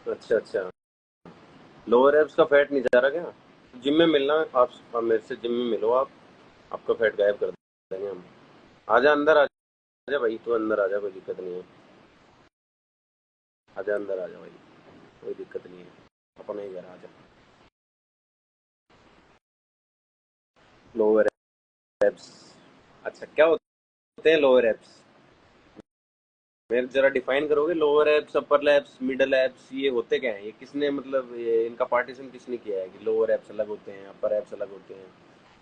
अच्छा अच्छा। Lower abs का फैट नहीं जा रहा क्या? जिम में मिलना। आप मेरे से जिम में मिलो आप। आपका फैट गायब कर देंगे हम। आजा अंदर, आजा भाई, तू अंदर आजा, कोई दिक्कत नहीं है। आजा अंदर, आजा भाई, कोई दिक्कत नहीं है, अपना ही घर आजा। Lower abs. अच्छा, क्या होते हैं लोअर एब्स? मेरे जरा डिफाइन करोगे, लोअर एब्स, अपर एब्स, मिडल एब्स, ये होते क्या है? ये किसने, मतलब ये इनका पार्टीशन किसने किया है कि लोअर एब्स अलग होते हैं, अपर एब्स अलग होते हैं?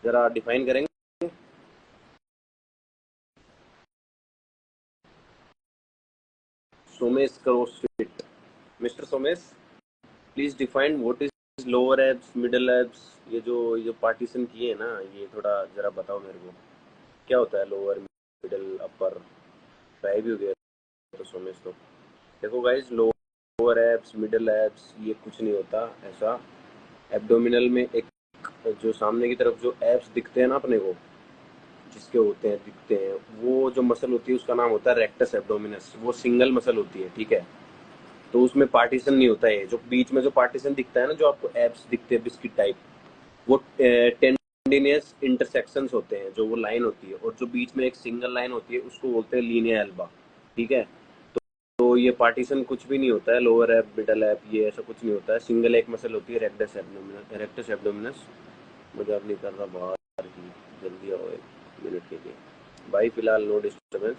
जरा डिफाइन करेंगे? Somesh CrossFit. Mister Somesh, please define what is lower abs, middle abs. ये जो पार्टीशन किए हैं ना, ये थोड़ा जरा बताओ मेरे को। क्या होता है लोअर, मिडल, अपर? ट्राई भी हो गया तो सोमेश तो। देखो guys, lower abs, middle abs, ये कुछ नहीं होता ऐसा। एब्डोमिनल में एक, जो सामने की तरफ जो एब्स दिखते हैं ना अपने को, जिसके होते हैं, दिखते हैं, वो जो मसल होती है उसका नाम होता है रेक्टस एब्डोमिनस। वो सिंगल मसल होती है, ठीक है? तो उसमें पार्टीशन नहीं होता है। जो बीच में जो पार्टीशन दिखता है ना, जो आपको एब्स दिखते हैं बिस्किट टाइप, वो टेंडिनियस इंटरसेक्शंस होते हैं, जो वो लाइन होती है। और जो बीच में एक सिंगल लाइन होती है उसको बोलते हैं लीनिया एल्बा, ठीक है? तो ये पार्टीशन कुछ भी नहीं होता है, लोअर एब, मिडल एब, ये ऐसा कुछ नहीं होता है। सिंगल एक मसल होती है, रेक्टस एब्डोमिनस, रेक्टस एब्डोमिनस। मजाक नहीं कर रहा, बाहर ही। जल्दी आओ 1 मिनट के लिए भाई, फिलहाल नो डिस्टर्बेंस,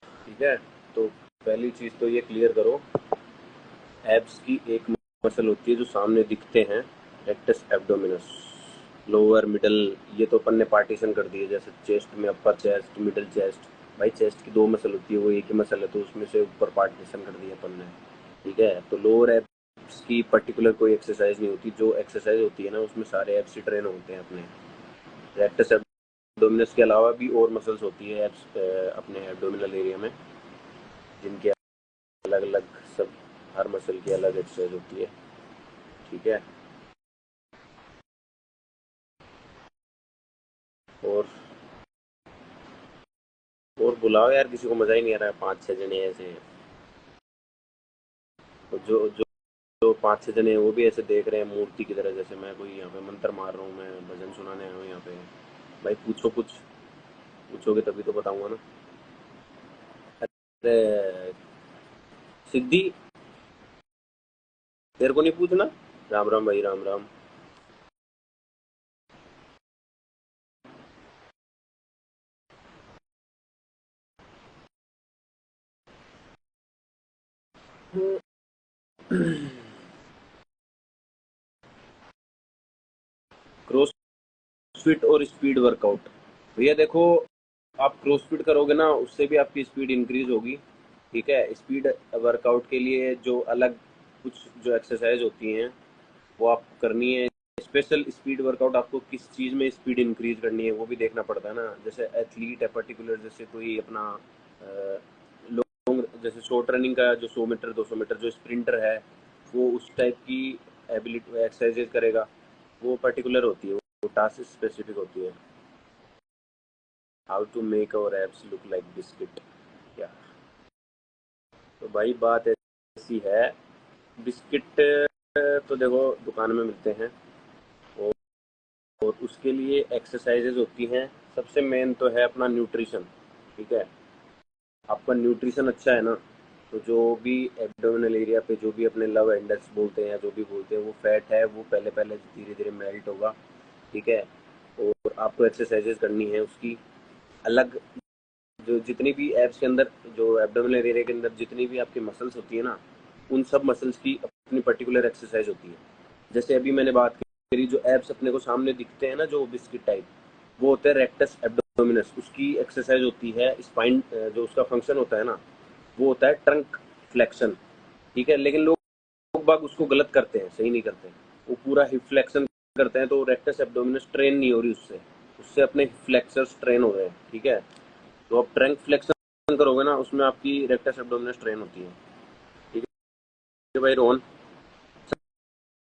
ठीक है? तो पहली चीज तो ये क्लियर करो, एब्स की एक मसल होती है जो सामने दिखते हैं, रेक्टस एब्डोमिनस। लोअर, मिडल, ये तो अपन ने पार्टीशन कर दिए, जैसे चेस्ट में अपर चेस्ट, मिडल चेस्ट। भाई चेस्ट की 2 मसल होती है, वो एक ही मसल है, तो उसमें से ऊपर पार्टीशन कर दिया अपन ने, ठीक है? तो लोअर एब्स की पर्टिकुलर कोई एक्सरसाइज नहीं होती। जो एक्सरसाइज होती है ना, उसमें सारे एब्स ही ट्रेन होते हैं अपने। रेक्टस एब्डोमिनस के अलावा भी और मसल्स होती है एब्स, अपने एब्डोमिनल एरिया में, जिनके अलग अलग, सब, हर मसल की अलग एक्सरसाइज होती है, ठीक है? और और बुलाओ यार, किसी को मजा ही नहीं आ रहा है, 5-6 जने ऐसे हैं। और जो जो जो 5-6 जने हैं वो भी ऐसे देख रहे हैं मूर्ति की तरह, जैसे मैं कोई यहाँ पे मंत्र मार रहा हूँ, मैं भजन सुनाने आया हूँ यहाँ पे। भाई पूछो कुछ, पूछोगे तभी तो बताऊंगा ना। अरे सिद्धि, तेरे को नहीं पूछना? राम राम भाई, राम राम। क्रॉसफिट और स्पीड वर्कआउट। भैया देखो, आप क्रॉसफिट करोगे ना, उससे भी आपकी स्पीड इंक्रीज होगी, ठीक है? स्पीड वर्कआउट के लिए जो अलग कुछ जो एक्सरसाइज होती हैं, वो आपको करनी है। स्पेशल स्पीड वर्कआउट आपको किस चीज़ में स्पीड इंक्रीज करनी है वो भी देखना पड़ता है ना। जैसे एथलीट है पर्टिकुलर, जैसे कोई अपना लॉन्ग, जैसे शॉर्ट रनिंग का जो 100 मीटर 200 मीटर जो स्प्रिंटर है, वो उस टाइप की एबिलिटी एक्सरसाइजेज करेगा। वो पर्टिकुलर होती है, वो टास्क स्पेसिफिक होती है। How to make our abs look like biscuit, क्या? तो भाई बात ऐसी है, बिस्किट तो देखो दुकान में मिलते हैं, और उसके लिए एक्सरसाइजेज होती हैं। सबसे मेन तो है अपना न्यूट्रिशन, ठीक है? आपका न्यूट्रिशन अच्छा है ना, तो जो भी एब्डोमिनल एरिया पे जो भी अपने लव एंडर्स बोलते हैं या जो भी बोलते हैं, वो फैट है, वो पहले पहले धीरे धीरे मेल्ट होगा, ठीक है? और आपको एक्सरसाइजेज करनी है उसकी अलग। जो जितनी भी एब्स के अंदर, जो एब्डोमिनल एरिया के अंदर जितनी भी आपकी मसल्स होती है ना, उन सब मसल्स की अपनी पर्टिकुलर एक्सरसाइज होती है। जैसे अभी मैंने बात करी, जो एब्स अपने को सामने दिखते हैं ना, जो बिस्किट टाइप, वो होते हैं रेक्टस एब्डोमिनस। उसकी एक्सरसाइज होती है स्पाइन, जो उसका फंक्शन होता है ना, वो होता है ट्रंक फ्लेक्शन, ठीक है? लेकिन लोग बाग उसको गलत करते हैं, सही नहीं करते हैं। वो पूरा हिप फ्लेक्शन करते हैं, तो रेक्टस एब्डोमिनस ट्रेन नहीं हो रही उससे। उससे अपने फ्लेक्सर्स ट्रेन हो रहे हैं, ठीक है? तो आप ट्रंक फ्लेक्शन करोगे ना, उसमें आपकी रेक्टस एब्डोमिनस ट्रेन होती है, ठीक है भाई रोहन?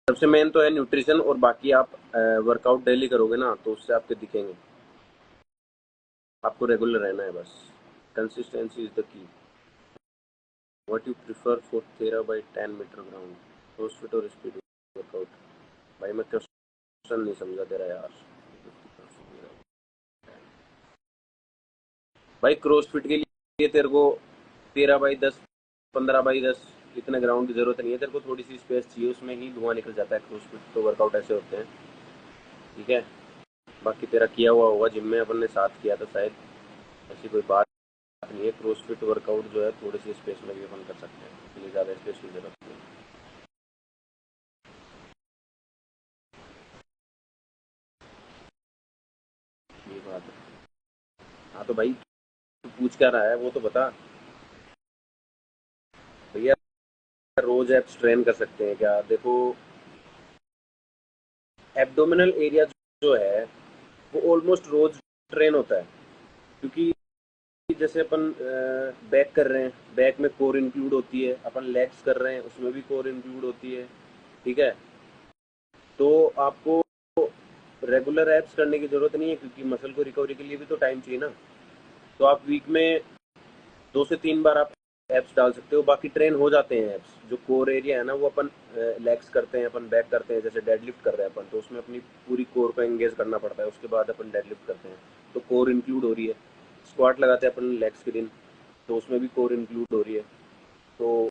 सबसे मेन तो है न्यूट्रिशन, और बाकी आप वर्कआउट डेली करोगे ना, तो उससे आपके दिखेंगे। आपको रेगुलर रहना है बस, consistency is the key. What you prefer for 13 by 10 metre ground, CrossFit और स्पीड वर्कआउट? भाई मैं क्वेश्चन नहीं समझा तेरा यार। भाई क्रॉसफिट के लिए तेरे को 13 बाई 10, 15 बाई 10 इतने ग्राउंड की जरूरत नहीं है। तेरे को थोड़ी सी स्पेस चाहिए, उसमें ही धुआं निकल जाता है। क्रॉसफिट तो वर्कआउट ऐसे होते हैं, ठीक है। बाकी तेरा किया हुआ होगा जिम में, अपन ने साथ किया था शायद, ऐसी कोई बात नहीं है। क्रॉसफिट वर्कआउट जो है थोड़ी सी स्पेस में भी अपन कर सकते हैं, इसलिए ज़्यादा स्पेस की जरूरत नहीं है, ये बात है। हाँ तो भाई तू पूछ क्या रहा है वो तो बता भैया। रोज एप्स ट्रेन कर सकते हैं क्या? देखो, एब्डोमिनल एरिया जो है वो ऑलमोस्ट रोज ट्रेन होता है, क्योंकि जैसे अपन बैक कर रहे हैं, बैक में कोर इंक्लूड होती है। अपन लेग्स कर रहे हैं, उसमें भी कोर इंक्लूड होती है, ठीक है। तो आपको रेगुलर एप्स करने की जरूरत नहीं है, क्योंकि मसल को रिकवरी के लिए भी तो टाइम चाहिए ना। तो आप वीक में 2 से 3 बार आप एप्स डाल सकते हो, बाकी ट्रेन हो जाते हैं एप्स। जो कोर एरिया है ना वो अपन लेग्स करते हैं, अपन बैक करते हैं, जैसे डेडलिफ्ट कर रहे हैं अपन, तो उसमें अपनी पूरी कोर को एंगेज करना पड़ता है, उसके बाद अपन डेडलिफ्ट करते हैं, तो कोर इंक्लूड हो रही है। स्क्वाट लगाते हैं अपन लेग्स के दिन, तो उसमें भी कोर इंक्लूड हो रही है। तो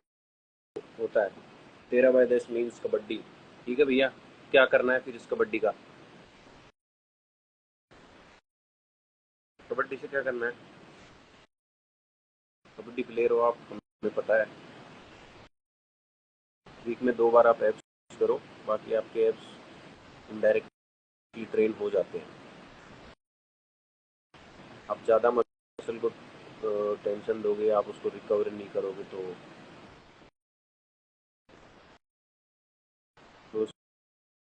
होता है 13 बाई 10 मीन्स कबड्डी, ठीक है भैया। क्या करना है फिर इस कबड्डी का? कबड्डी से क्या करना है? कबड्डी प्लेयर हो आप, हमें पता है। वीक में 2 बार आप एप्स करो, बाकी आपके एप्स इनडायरेक्टली ट्रेन हो जाते हैं। आप ज़्यादा मसल को टेंशन दोगे, आप उसको रिकवर नहीं करोगे, तो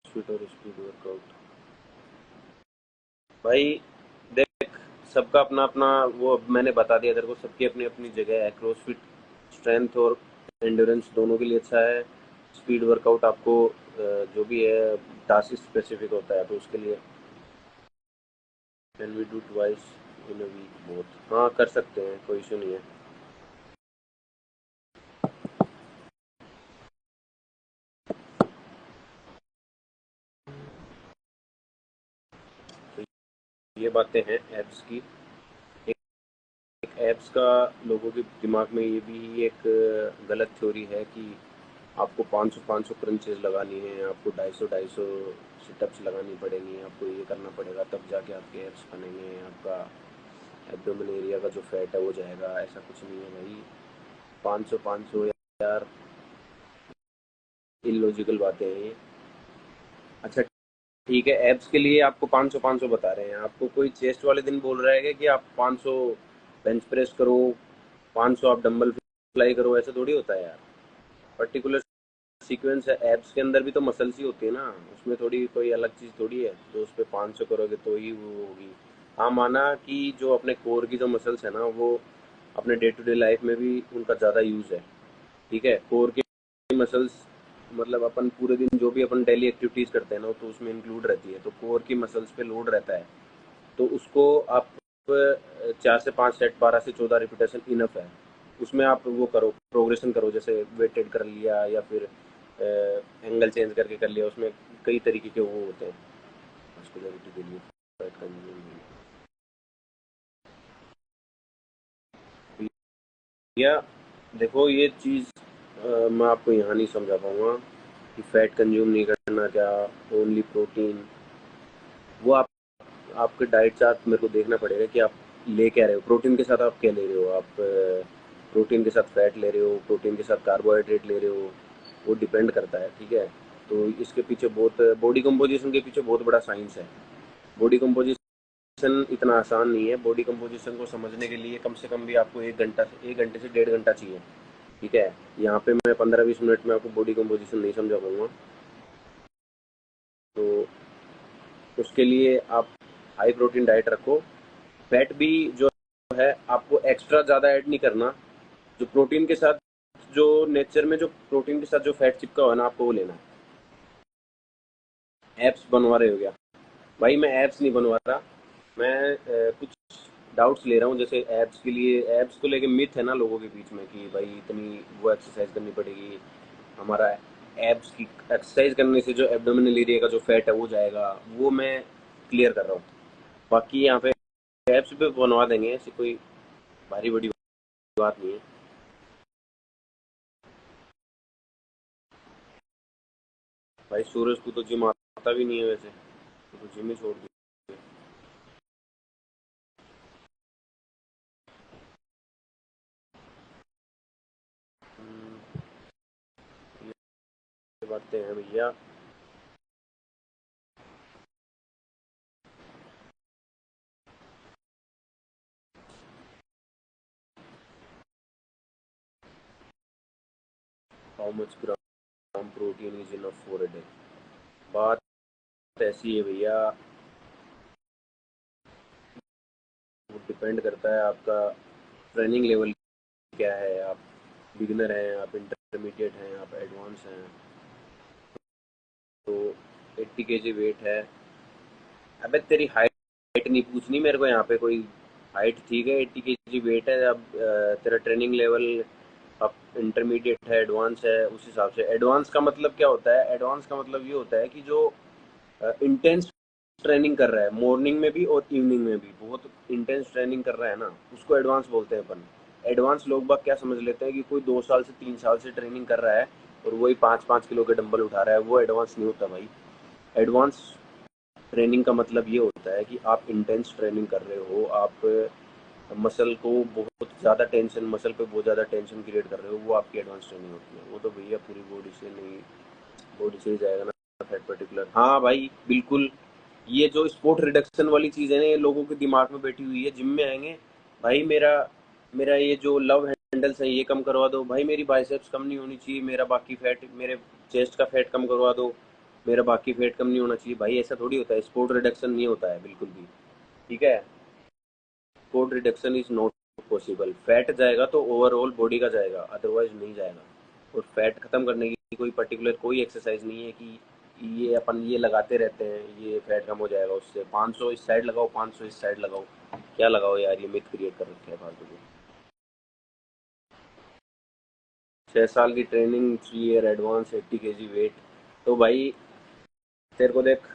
स्पीड और स्पीड वर्कआउट भाई देख, सबका अपना अपना वो मैंने बता दिया तेरे को। सबकी अपनी अपनी जगह है। क्रॉसफिट स्ट्रेंथ और एंड्योरेंस दोनों के लिए अच्छा है। स्पीड वर्कआउट आपको जो भी है टास्क स्पेसिफिक होता है, तो उसके लिए can we do twice in a week both? हाँ कर सकते हैं, कोई इशू नहीं है। तो ये बातें हैं एप्स की। एक, एक एप्स का लोगों के दिमाग में ये भी एक गलत थ्योरी है कि आपको 500 क्रंचेस लगानी है, आपको 250 सिटअप्स लगानी पड़ेंगी, आपको ये करना पड़ेगा, तब जाके आपके एप्स बनेंगे, आपका एब्डोमेन एरिया का जो फैट है वो जाएगा। ऐसा कुछ नहीं है भाई। 500 यार, इलॉजिकल बातें हैं ये। अच्छा ठीक है, एब्स के लिए आपको 500 बता रहे हैं, आपको कोई चेस्ट वाले दिन बोल रहा है कि आप 500 बेंच प्रेस करो, 500 आप डंबल फ्लाई करो, ऐसे थोड़ी होता है यार। पर्टिकुलर सीक्वेंस है। एब्स के अंदर भी तो मसल्स ही होती है ना, उसमें थोड़ी कोई अलग चीज़ थोड़ी है जो उस पर 500 करोगे तो ही वो होगी। हाँ माना कि जो अपने कोर की जो मसल्स है ना, वो अपने डे टू डे लाइफ में भी उनका ज़्यादा यूज़ है, ठीक है। कोर के मसल्स मतलब अपन पूरे दिन जो भी अपन डेली एक्टिविटीज़ करते हैं ना, तो उसमें इंक्लूड रहती है, तो कोर की मसल्स पे लोड रहता है। तो उसको आप 4 से 5 सेट, 12 से 14 रिपीटेशन इनफ है। उसमें आप वो करो, प्रोग्रेशन करो, जैसे वेटेड कर लिया या फिर एंगल चेंज करके कर लिया। उसमें कई तरीके के वो होते हैं मस्कुलरिटी के लिए, फैट कंज्यूम के लिए। या देखो ये चीज़ मैं आपको यहाँ नहीं समझा पाऊँगा कि फैट कंज्यूम नहीं करना क्या, ओनली प्रोटीन। वो आप आपके डाइट चार्ट मेरे को देखना पड़ेगा कि आप ले क्या रहे हो। प्रोटीन के साथ आप क्या ले रहे हो? आप प्रोटीन के साथ फैट ले रहे हो, प्रोटीन के साथ कार्बोहाइड्रेट ले रहे हो, वो डिपेंड करता है, ठीक है। तो इसके पीछे बहुत बॉडी कंपोजिशन के पीछे बहुत बड़ा साइंस है। बॉडी कंपोजिशन इतना आसान नहीं है। बॉडी कंपोजिशन को समझने के लिए कम से कम भी आपको 1 घंटे से 1.5 घंटा चाहिए, ठीक है। यहाँ पे मैं 15-20 मिनट में आपको बॉडी कंपोजिशन नहीं समझा पाऊंगा। तो उसके लिए आप हाई प्रोटीन डाइट रखो। फैट भी जो है आपको एक्स्ट्रा ज़्यादा ऐड नहीं करना। जो प्रोटीन के साथ, जो नेचर में जो प्रोटीन के साथ जो फैट चिपका हुआ है ना, आपको वो लेना है। एप्स बनवा रहे हो क्या? भाई मैं एप्स नहीं बनवा रहा। मैं कुछ डाउट्स ले रहा हूँ। जैसे एब्स के लिए, एब्स को लेके मिथ है ना लोगों के बीच में कि भाई इतनी वो एक्सरसाइज करनी पड़ेगी, हमारा एब्स की एक्सरसाइज करने से जो एब्डोमिनल एरिया का जो फैट है वो जाएगा, वो मैं क्लियर कर रहा हूँ। बाकी यहाँ पे एब्स पे बनवा देंगे, ऐसी कोई भारी बड़ी बात नहीं है। भाई सूरज को तो जिम आता भी नहीं है वैसे, तो जिम ही छोड़ दी। ये बातें हैं भैया। How much gram protein is enough for a day? बात ऐसी है भैया, वो डिपेंड करता है आपका ट्रेनिंग लेवल क्या है। आप बिगिनर हैं, आप इंटरमीडिएट हैं, आप एडवांस हैं। तो 80 kg वेट है। अबे तेरी हाइट नहीं पूछनी मेरे को यहाँ पे कोई। हाइट ठीक है, 80 kg वेट है। अब तेरा ट्रेनिंग लेवल अब इंटरमीडिएट है, एडवांस है, उस हिसाब से। एडवांस का मतलब क्या होता है? एडवांस का मतलब ये होता है कि जो इंटेंस ट्रेनिंग कर रहा है, मॉर्निंग में भी और इवनिंग में भी बहुत इंटेंस ट्रेनिंग कर रहा है ना, उसको एडवांस बोलते हैं अपन। एडवांस लोग बाग क्या समझ लेते हैं कि कोई 2 साल से 3 साल से ट्रेनिंग कर रहा है और वही 5-5 किलो के डंबल उठा रहा है, वो एडवांस नहीं होता भाई। एडवांस ट्रेनिंग का मतलब ये होता है कि आप इंटेंस ट्रेनिंग कर रहे हो, आप मसल को बहुत ज़्यादा टेंशन, मसल पे बहुत ज़्यादा टेंशन क्रिएट कर रहे हो, वो आपकी एडवांस ट्रेनिंग होती है। वो तो भैया पूरी बॉडी से नहीं, बॉडी से ही जाएगा ना फैट पर्टिकुलर। हाँ भाई बिल्कुल। ये जो स्पोर्ट रिडक्शन वाली चीज़ है ना, ये लोगों के दिमाग में बैठी हुई है। जिम में आएंगे, भाई मेरा मेरा ये जो लव हैंडल्स है ये कम करवा दो, भाई मेरी बाइसेप्स कम नहीं होनी चाहिए, मेरा बाकी फैट, मेरे चेस्ट का फैट कम करवा दो, मेरा बाकी फैट कम नहीं होना चाहिए। भाई ऐसा थोड़ी होता है, स्पोर्ट रिडक्शन नहीं होता है बिल्कुल भी। ठीक है, sport reduction is not possible. Fat जाएगा तो ओवरऑल बॉडी का जाएगा, अदरवाइज नहीं जाएगा। और फैट खत्म करने की कोई पर्टिकुलर कोई एक्सरसाइज नहीं है कि ये अपन ये लगाते रहते हैं ये फैट कम हो जाएगा उससे। 500 इस साइड लगाओ, 500 इस साइड लगाओ, क्या लगाओ यार, ये मिथ क्रिएट कर रखे है फालतू की। 6 साल की training, 3 year advance, 80 kg weight. तो भाई तेरे को देख,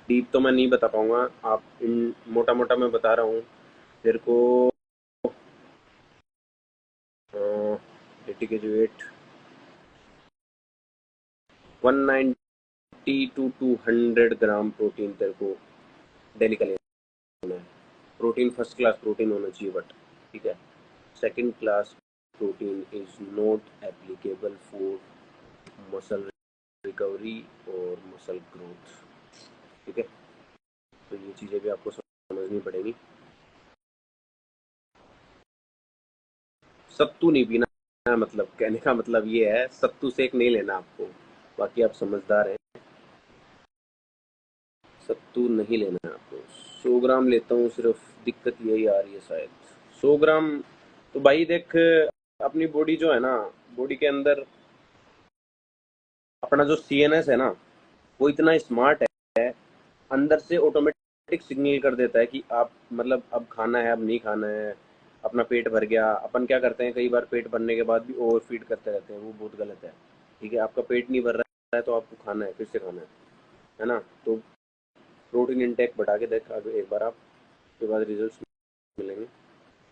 डीप तो मैं नहीं बता पाऊंगा, आप इन मोटा मोटा मैं बता रहा हूँ तेरे को। 80 kg weight, 190 to 200 gram protein तेरे को डेली का लेना है। प्रोटीन फर्स्ट क्लास प्रोटीन होना चाहिए, बट ठीक है, second class protein is not applicable for muscle recovery और मसल ग्रोथ। ठीक है, तो ये चीज़ें भी आपको समझनी पड़ेगी। सत्तू नहीं पीना, मतलब कहने का मतलब ये है, सत्तू सेक नहीं लेना आपको। बाकी आप समझदार हैं, सत्तू नहीं लेना है आपको। 100 ग्राम लेता हूँ सिर्फ, दिक्कत यही आ रही है शायद। 100 ग्राम। तो भाई देख, अपनी बॉडी जो है ना, बॉडी के अंदर अपना जो सीएनएस है ना, वो इतना स्मार्ट है, अंदर से ऑटोमेटिक सिग्नल कर देता है कि आप मतलब अब खाना है, अब नहीं खाना है, अपना पेट भर गया। अपन क्या करते हैं, कई बार पेट भरने के बाद भी ओवर फीड करते रहते हैं, वो बहुत गलत है। ठीक है, आपका पेट नहीं भर रहा है तो आपको खाना है, फिर से खाना है ना। तो प्रोटीन इंटेक बढ़ा के देख आगे एक बार आप, उसके बाद रिजल्ट मिलेंगे।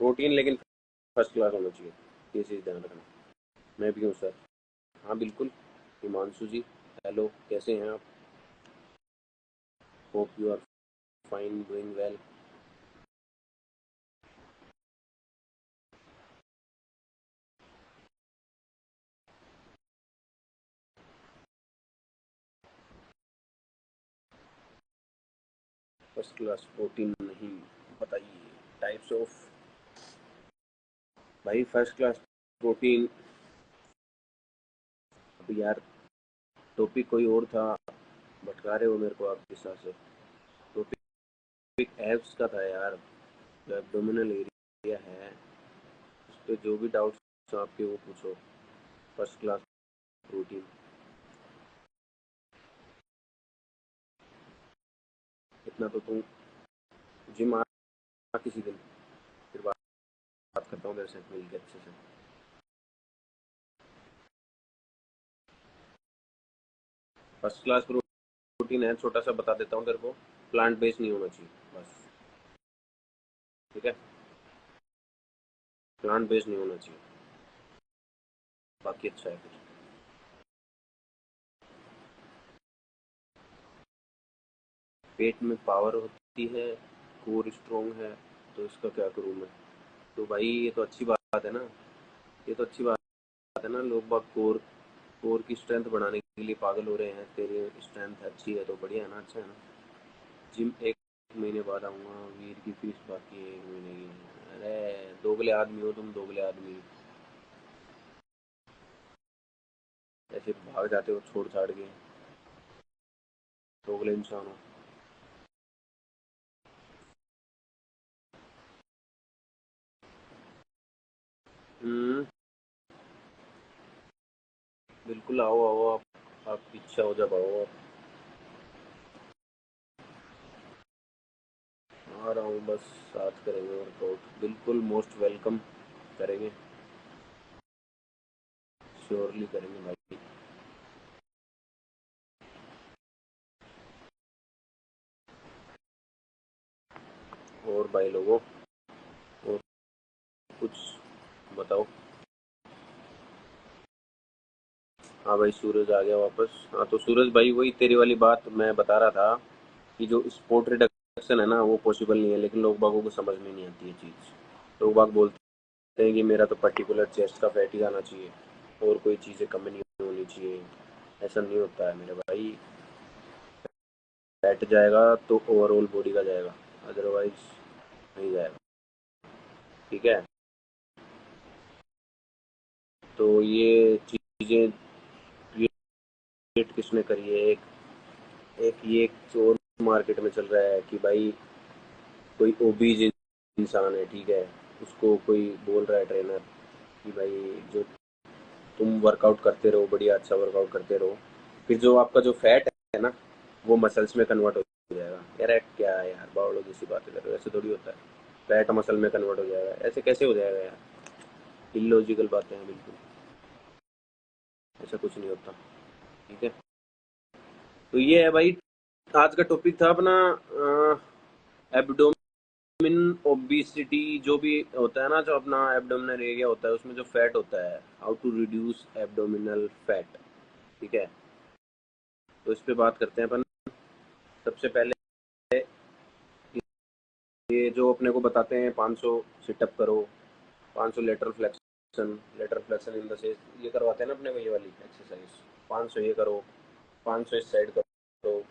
प्रोटीन लेकिन फर्स्ट क्लास होना चाहिए, ये चीज़ ध्यान रखना। मैं भी हूँ सर। हाँ बिल्कुल। हिमांशु जी, हेलो, कैसे हैं आप? Hope you are fine, doing well. First class protein नहीं, बताइए टाइप्स ऑफ। भाई फर्स्ट क्लास प्रोटीन, अब यार टॉपिक कोई और था, भटका रहे हो मेरे को आपके हिसाब से। टॉपिक एब्स का था यार, जो एब्डोमिनल एरिया है उस पर जो भी डाउट्स आपके वो पूछो। फर्स्ट क्लास प्रोटीन, इतना तो तुम जिम आ किसी दिन। बात करता हूँ तेरे से मिल के अच्छे से। फर्स्ट क्लास प्रोटीन है, छोटा सा बता देता हूँ तेरे को। प्लांट बेस्ड नहीं होना चाहिए बस, ठीक है। प्लांट बेस्ड नहीं होना चाहिए, बाकी अच्छा है फिर। पेट में पावर होती है, कोर स्ट्रोंग है, तो इसका क्या करूँ मैं? तो भाई ये तो अच्छी बात है ना, ये तो अच्छी बात है ना। लोग बाग कोर कोर की स्ट्रेंथ बढ़ाने के लिए पागल हो रहे हैं। तेरी स्ट्रेंथ अच्छी है तो बढ़िया है ना, अच्छा है ना। जिम एक महीने बाद आऊँगा, वीर की फीस बाकी है 1 महीने की। अरे दोगले आदमी हो तुम, दोगले आदमी। ऐसे भाग जाते हो छोड़ छाड़ के, दोगले इंसान हो। हम्म, बिल्कुल आओ आओ आप, आपकी इच्छा हो जब आओ आप। आ रहा हूँ बस, साथ करेंगे वर्कआउट, बिल्कुल मोस्ट वेलकम। करेंगे, श्योरली करेंगे भाई। और भाई लोगों, और कुछ बताओ। हाँ भाई, सूरज आ गया वापस। हाँ तो सूरज भाई, वही तेरी वाली बात मैं बता रहा था कि जो स्पोर्ट रिडक्शन है ना वो पॉसिबल नहीं है, लेकिन लोग बागों को समझ में नहीं आती है चीज़। लोग बाग बोलते हैं कि मेरा तो पर्टिकुलर चेस्ट का फैट ही आना चाहिए, और कोई चीज़ें कम नहीं होनी चाहिए। ऐसा नहीं होता है मेरे भाई। फैट जाएगा तो ओवरऑल बॉडी का जाएगा, अदरवाइज नहीं जाएगा, ठीक है। तो ये चीज़ें क्रिएट किसने करी है? एक एक ये चोर मार्केट में चल रहा है कि भाई कोई ओबीज इंसान है, ठीक है, उसको कोई बोल रहा है ट्रेनर कि भाई जो तुम वर्कआउट करते रहो, बढ़िया अच्छा वर्कआउट करते रहो, फिर जो आपका जो फैट है ना वो मसल्स में कन्वर्ट हो जाएगा। यार क्या है यार, बावड़ो जैसी बातें कर रहे हो, ऐसे थोड़ी होता है। फैट मसल में कन्वर्ट हो जाएगा, ऐसे कैसे हो जाएगा यार? इलॉजिकल बातें हैं बिल्कुल, ऐसा कुछ नहीं होता, ठीक है। तो ये है भाई, आज का टॉपिक था अपना एब्डोमिन ओबिसिटी। जो भी होता है ना, जो अपना एब्डोमिनल एरिया होता है उसमें जो फैट होता है, how to reduce abdominal fat, ठीक है। तो इस पे बात करते हैं अपन। सबसे पहले ये जो अपने को बताते हैं 500 सिटअप करो, 500 lateral flexion, lateral flexion in the sense ये करवाते हैं ना अपने को, ये वाली एक्सरसाइज 500 ये करो, 500 इस साइड करो,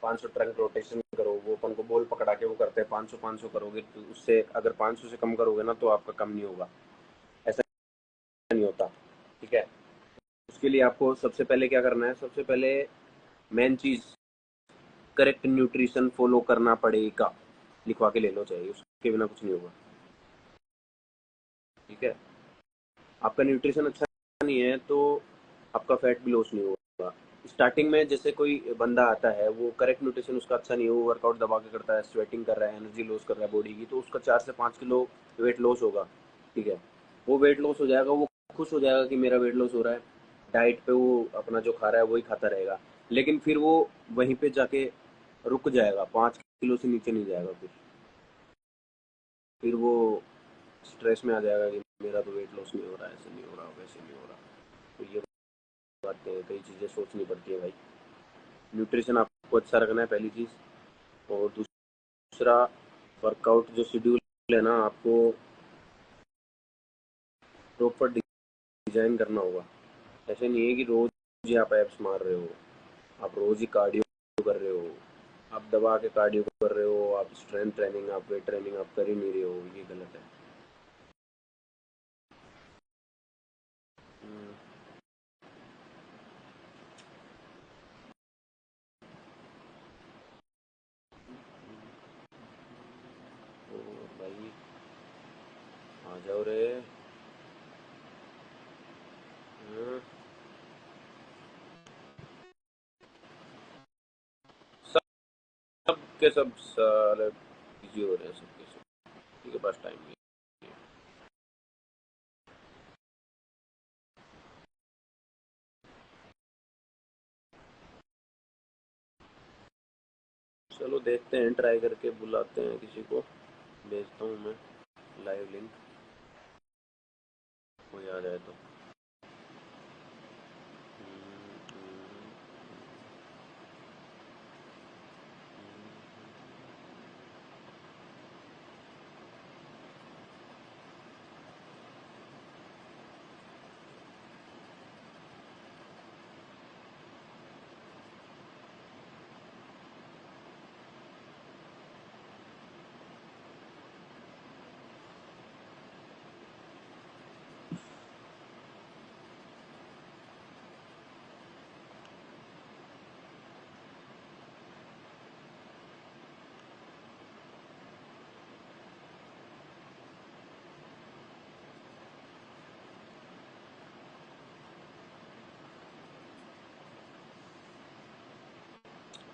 500 ट्रंक रोटेशन करो। वो अपन को बॉल पकड़ा के वो करते हैं 500 500 करोगे तो उससे अगर 500 से कम करोगे ना तो आपका कम नहीं होगा, ऐसा नहीं होता, ठीक है। उसके लिए आपको सबसे पहले क्या करना है? सबसे पहले मेन चीज, करेक्ट न्यूट्रिशन फॉलो करना पड़ेगा। लिखवा के ले लो, चाहिए उसके बिना कुछ नहीं होगा, ठीक है। आपका न्यूट्रिशन अच्छा नहीं है तो आपका फैट भी लॉस नहीं होगा। स्टार्टिंग में जैसे कोई बंदा आता है, वो करेक्ट न्यूट्रिशन उसका अच्छा नहीं है, वो वर्कआउट दबा के करता है, स्वेटिंग कर रहा है, एनर्जी लॉस कर रहा है बॉडी की, तो उसका 4 से 5 किलो वेट लॉस होगा, ठीक है। वो वेट लॉस हो जाएगा, वो खुश हो जाएगा कि मेरा वेट लॉस हो रहा है। डाइट पे वो अपना जो खा रहा है वही खाता रहेगा, लेकिन फिर वो वहीं पे जाके रुक जाएगा, 5 किलो से नीचे नहीं जाएगा। फिर वो स्ट्रेस में आ जाएगा कि मेरा तो वेट लॉस नहीं हो रहा, ऐसे नहीं हो रहा, वैसे नहीं हो रहा। तो ये बातें, कई चीज़ें सोचनी पड़ती है भाई। न्यूट्रिशन आपको अच्छा रखना है पहली चीज़, और दूसरा वर्कआउट जो शेड्यूल है ना आपको प्रॉपर डिजाइन करना होगा। ऐसे नहीं है कि रोज ही आप एप्स मार रहे हो, आप रोज ही कार्डियो कर रहे हो, आप दबा के कार्डियो कर रहे हो, आप स्ट्रेंथ ट्रेनिंग, आप वेट ट्रेनिंग आप कर ही नहीं रहे हो, ये गलत है। हम्म, तो भाई आ जाओ रे। हम्म, सब के सब सारे बिजी हो रहे हैं, सबके सब, किसी के पास टाइम नहीं है। देखते हैं, ट्राई करके बुलाते हैं किसी को, भेजता हूँ मैं लाइव लिंक, कोई आ जाए तो।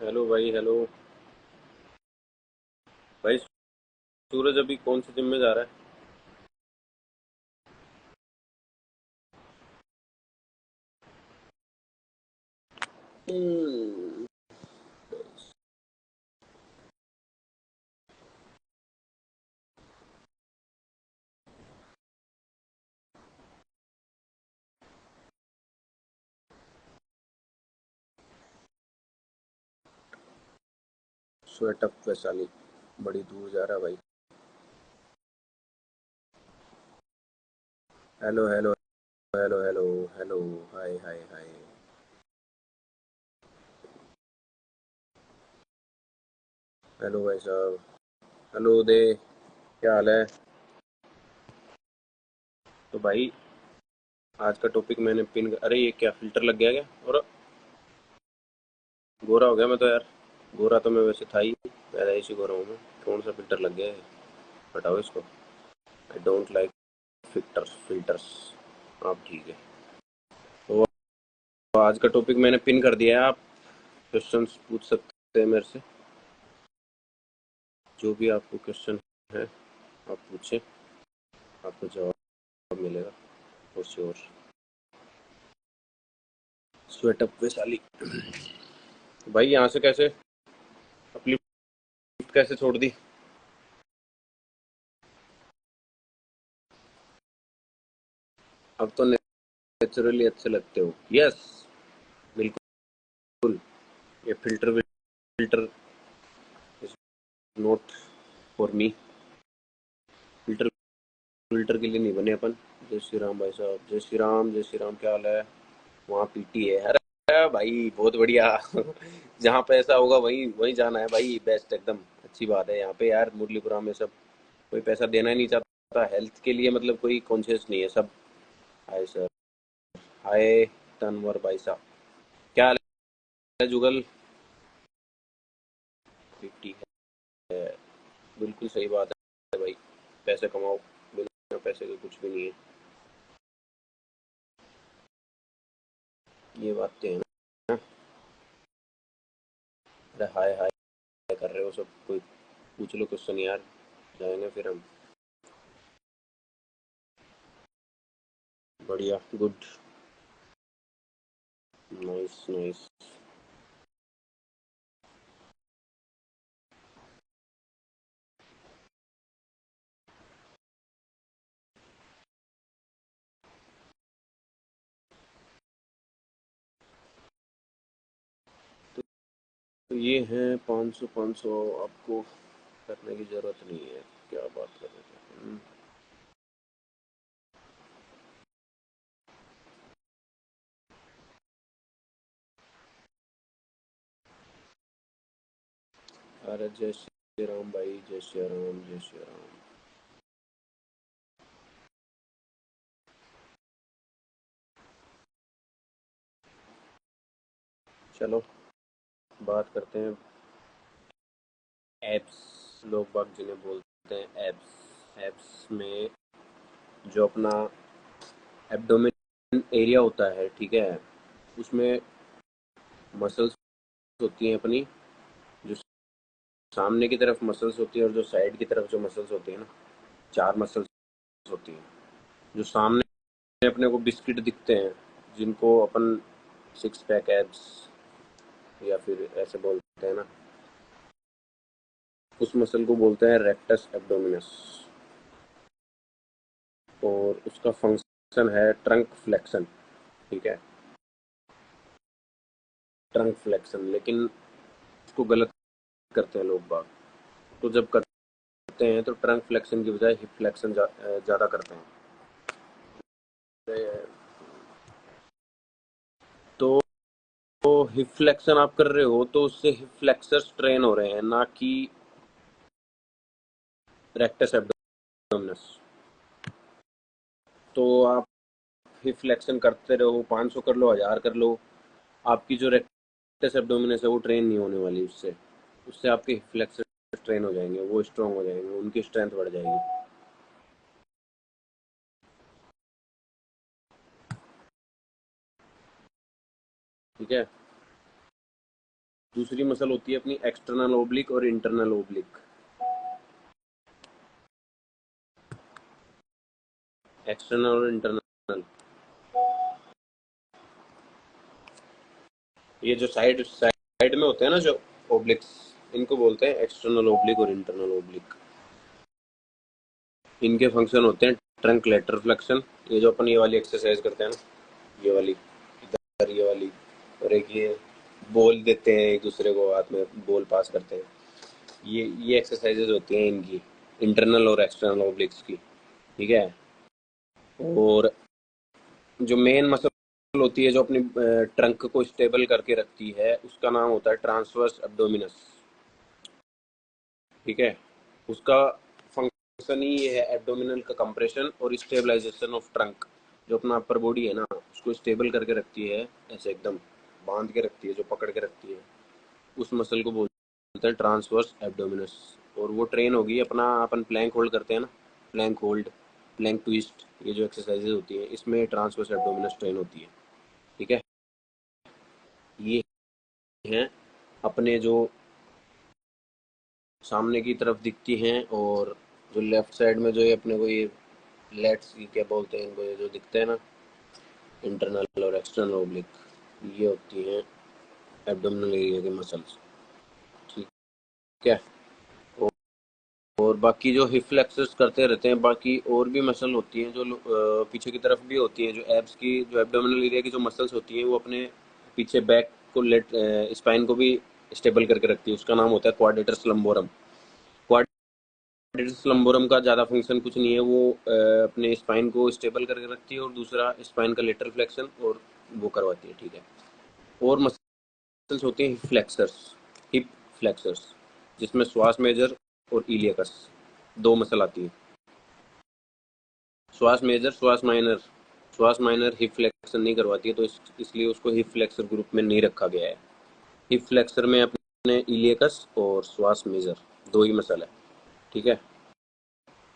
हेलो भाई, हेलो भाई। सूरज अभी कौन से जिम में जा रहा है? स्वेटअप वैशाली, बड़ी दूर जा रहा है भाई। Hello hello hello hello hello, hi hi hi. Hello भाई साहब, हेलो उदय, क्या हाल है? तो भाई, आज का टॉपिक मैंने पिन, अरे ये क्या फिल्टर लग गया क्या? और गोरा हो गया मैं तो यार। गोरा तो मैं वैसे था ही, पैदाइशी गोरा हूँ मैं। कौन सा फिल्टर लग गया है? हटाओ इसको। I don't like filters. आप ठीक है। तो आज का टॉपिक मैंने पिन कर दिया है, आप क्वेश्चंस पूछ सकते हैं मेरे से। जो भी आपको क्वेश्चन है आप पूछें, आपको जवाब मिलेगा फॉर श्योर। स्वेटअप वैशाली। भाई यहाँ से कैसे अपनी लिफ्ट कैसे छोड़ दी? अब तो नेचुरली अच्छे लगते हो। यस, बिल्कुल। ये filter is not for me. Filter filter के लिए नहीं बने अपन। जय श्री राम भाई साहब, जय श्री राम, जय श्री राम। क्या हाल है? वहाँ पीटी है, अरे भाई बहुत बढ़िया। जहाँ पे ऐसा होगा वहीं वहीं जाना है भाई, बेस्ट एकदम। अच्छी बात है। यहाँ पे यार मुरलीपुरा में सब कोई पैसा देना ही नहीं चाहता हेल्थ के लिए, मतलब कोई कॉन्शियस नहीं है सब। हाय सर, हाय तनवर भाई साहब, क्या हाल है जुगल? 50 है, बिल्कुल सही बात है भाई। पैसे कमाओ, बिना पैसे के कुछ भी नहीं है। ये बात तो है ना। अरे हाय हाय कर रहे हो सब, कोई पूछ लो क्वेश्चन यार, जाएंगे फिर हम। बढ़िया, गुड, नाइस नाइस। तो ये है 500 500, आपको करने की जरूरत नहीं है। क्या बात कर रहे थे? अरे जय श्री राम भाई, जय श्री राम, जय श्री राम। चलो बात करते हैं एब्स। लोग बाग जिन्हें बोलते हैं एब्स। एब्स में जो अपना एब्डोमेन एरिया होता है, ठीक है, उसमें मसल्स होती हैं अपनी, जो सामने की तरफ मसल्स होती है और जो साइड की तरफ जो मसल्स होती है ना, चार मसल्स होती हैं। जो सामने अपने को बिस्किट दिखते हैं, जिनको अपन सिक्स पैक एब्स या फिर ऐसे बोलते हैं ना, उस मसल को बोलते हैं रेक्टस एब्डोमिनस, और उसका फंक्शन है ट्रंक फ्लेक्शन। ठीक है, ट्रंक फ्लेक्शन, लेकिन उसको गलत करते हैं लोग बाग। तो जब करते हैं तो ट्रंक फ्लेक्शन की बजाय हिप फ्लेक्शन ज़्यादा करते हैं। तो हिप फ्लेक्शन आप कर रहे हो तो उससे हिप फ्लेक्सर्स ट्रेन हो रहे हैं, ना कि रेक्टस एब्डोमिनस। तो आप हिप फ्लेक्शन करते रहो, 500 कर लो, 1000 कर लो, आपकी जो रेक्टस एब्डोमिनस है वो ट्रेन नहीं होने वाली उससे। उससे आपके हिप फ्लेक्सर्स ट्रेन हो जाएंगे, वो स्ट्रांग हो जाएंगे, उनकी स्ट्रेंथ बढ़ जाएगी। ठीक है। दूसरी मसल होती है अपनी एक्सटर्नल ओब्लिक और इंटरनल ओब्लिक। एक्सटर्नल और इंटरनल, ये जो साइड साइड में होते हैं ना जो ओब्लिक्स, इनको बोलते हैं एक्सटर्नल ओब्लिक और इंटरनल ओब्लिक। इनके फंक्शन होते हैं ट्रंक लेटरल फ्लेक्शन, ये जो अपन ये वाली एक्सरसाइज करते हैं ना, ये वाली, इधर ये वाली, और एक ये बॉल देते हैं एक दूसरे को, हाथ में बॉल पास करते हैं, ये एक्सरसाइजेज होती हैं इनकी, इंटरनल और एक्सटर्नल ओब्लिक्स की। ठीक है। और जो मेन मसल होती है जो अपनी ट्रंक को स्टेबल करके रखती है, उसका नाम होता है ट्रांसवर्स एब्डोमिनस। ठीक है। उसका फंक्शन ही ये है एब्डोमिनल का कंप्रेशन और स्टेबलाइजेशन ऑफ ट्रंक। जो अपना अपर बॉडी है ना, उसको स्टेबल करके रखती है, ऐसे एकदम बांध के रखती है, जो पकड़ के रखती है, उस मसल को बोलते हैं ट्रांसवर्स एब्डोमिनस। और वो ट्रेन होगी अपना, अपन प्लैंक होल्ड करते हैं ना, प्लैंक होल्ड, प्लैंक ट्विस्ट, ये जो एक्सरसाइजेज होती है इसमें ट्रांसवर्स एब्डोमिनस ट्रेन होती है। ठीक है। ये हैं अपने जो सामने की तरफ दिखती हैं, और जो लेफ्ट साइड में जो ये अपने को ये लेट्स क्या बोलते हैं इनको, ये जो दिखते हैं ना, इंटरनल और एक्सटर्नल ओब्लिक, ये होती हैं एब्डोमिनल एरिया के मसल्स। ठीक है। और बाकी जो हिप फ्लेक्सर्स करते रहते हैं, बाकी और भी मसल होती हैं जो पीछे की तरफ भी होती हैं, जो एब्स की, जो एब्डोमिनल एरिया की जो मसल्स होती हैं, वो अपने पीछे बैक को लेट स्पाइन को भी स्टेबल करके रखती है। उसका नाम होता है क्वाड्रेटस लंबोरम। क्वाड्रेटस लंबोरम का ज़्यादा फंक्शन कुछ नहीं है, वो अपने स्पाइन को स्टेबल करके रखती है, और दूसरा स्पाइन का लेटरल फ्लेक्शन और वो करवाती है। ठीक है। और मसल्स होती हैं हिप फ्लेक्सर्स, हिप फ्लेक्सर्स, जिसमें श्वास मेजर और इलियकस, दो मसल आती है। श्वास मेजर, श्वास माइनर, श्वास माइनर हिप फ्लेक्शन नहीं करवाती है, तो इसलिए उसको हिप फ्लेक्सर ग्रुप में नहीं रखा गया है। हिप फ्लेक्सर में अपने इलियकस और श्वास मेजर दो ही मसल है। ठीक है।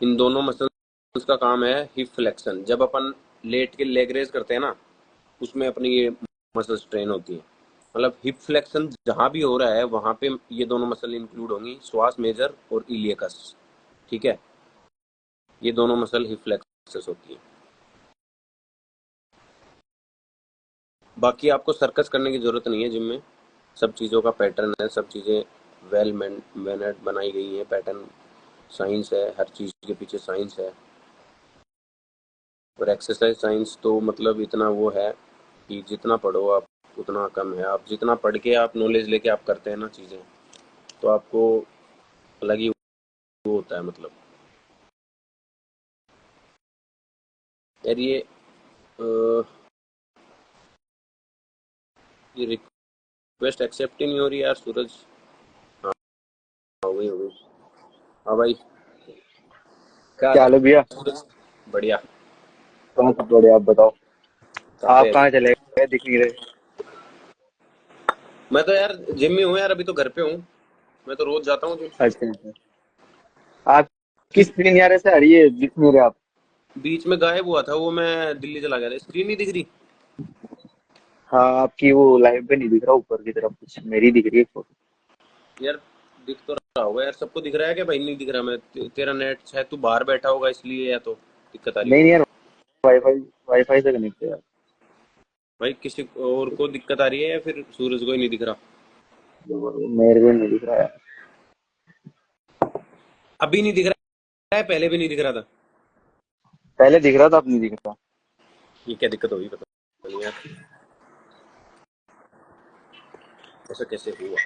इन दोनों मसल्स का काम है हिप फ्लेक्शन। जब अपन लेट के लेग रेज करते हैं ना, उसमें अपनी ये मसल्स ट्रेन होती है। मतलब हिप फ्लेक्शन जहां भी हो रहा है वहां पे ये दोनों मसल इंक्लूड होंगी, श्वास मेजर और इलियकस। ठीक है। ये दोनों मसल हिप फ्लेक्सस होती है। बाकी आपको सर्कस करने की जरूरत नहीं है जिम में, सब चीज़ों का पैटर्न है, सब चीज़ें वेल मैनर्ड बनाई गई हैं, पैटर्न, साइंस है, हर चीज़ के पीछे साइंस है। और एक्सरसाइज साइंस तो मतलब इतना वो है कि जितना पढ़ो आप उतना कम है। आप जितना पढ़ के आप नॉलेज लेके आप करते हैं ना चीज़ें, तो आपको अलग ही वो होता है मतलब। यार ये रिक्वेस्ट एक्सेप्ट ही नहीं हो रही यार सूरज। हाँ, हो गई हो गई। हाँ भाई, क्या क्या कर हाल है भैया। सूरज? बढ़िया। कहाँ सब बढ़िया, आप बताओ। कहाँ पे आप है कहाँ अभी? चले गए, दिख नहीं रहे। मैं तो यार जिम में हूँ यार, अभी तो घर पे हूँ। मैं तो रोज जाता हूँ जिम। अच्छा अच्छा। आपकी किस स्क्रीन यार ऐसे आ रही है, दिख नहीं रहे आप। बीच में गायब हुआ था वो, मैं दिल्ली चला गया था, स्क्रीन नहीं दिख रही। हाँ, आपकी वो लाइव पे नहीं दिख रहा, ऊपर की तरफ कुछ मेरी दिख रही है फोटो। यार दिख तो रहा होगा यार, सबको दिख रहा है क्या भाई? नहीं दिख रहा। मैं तेरा नेट शायद तू बाहर बैठा होगा इसलिए, या तो दिक्कत आ रही नहीं नहीं होगी। यार, वाईफाई वाईफाई से कनेक्ट है यार। भाई किसी और को दिक्कत आ रही है या फिर सूरज को ही नहीं दिख रहा? मेरे को नहीं दिख रहा यार। अभी नहीं दिख रहा है, पहले भी नहीं दिख रहा था। पहले दिख रहा था, अब नहीं दिख रहा। ये क्या दिक्कत होगी पता नहीं यार, ऐसा कैसे हुआ।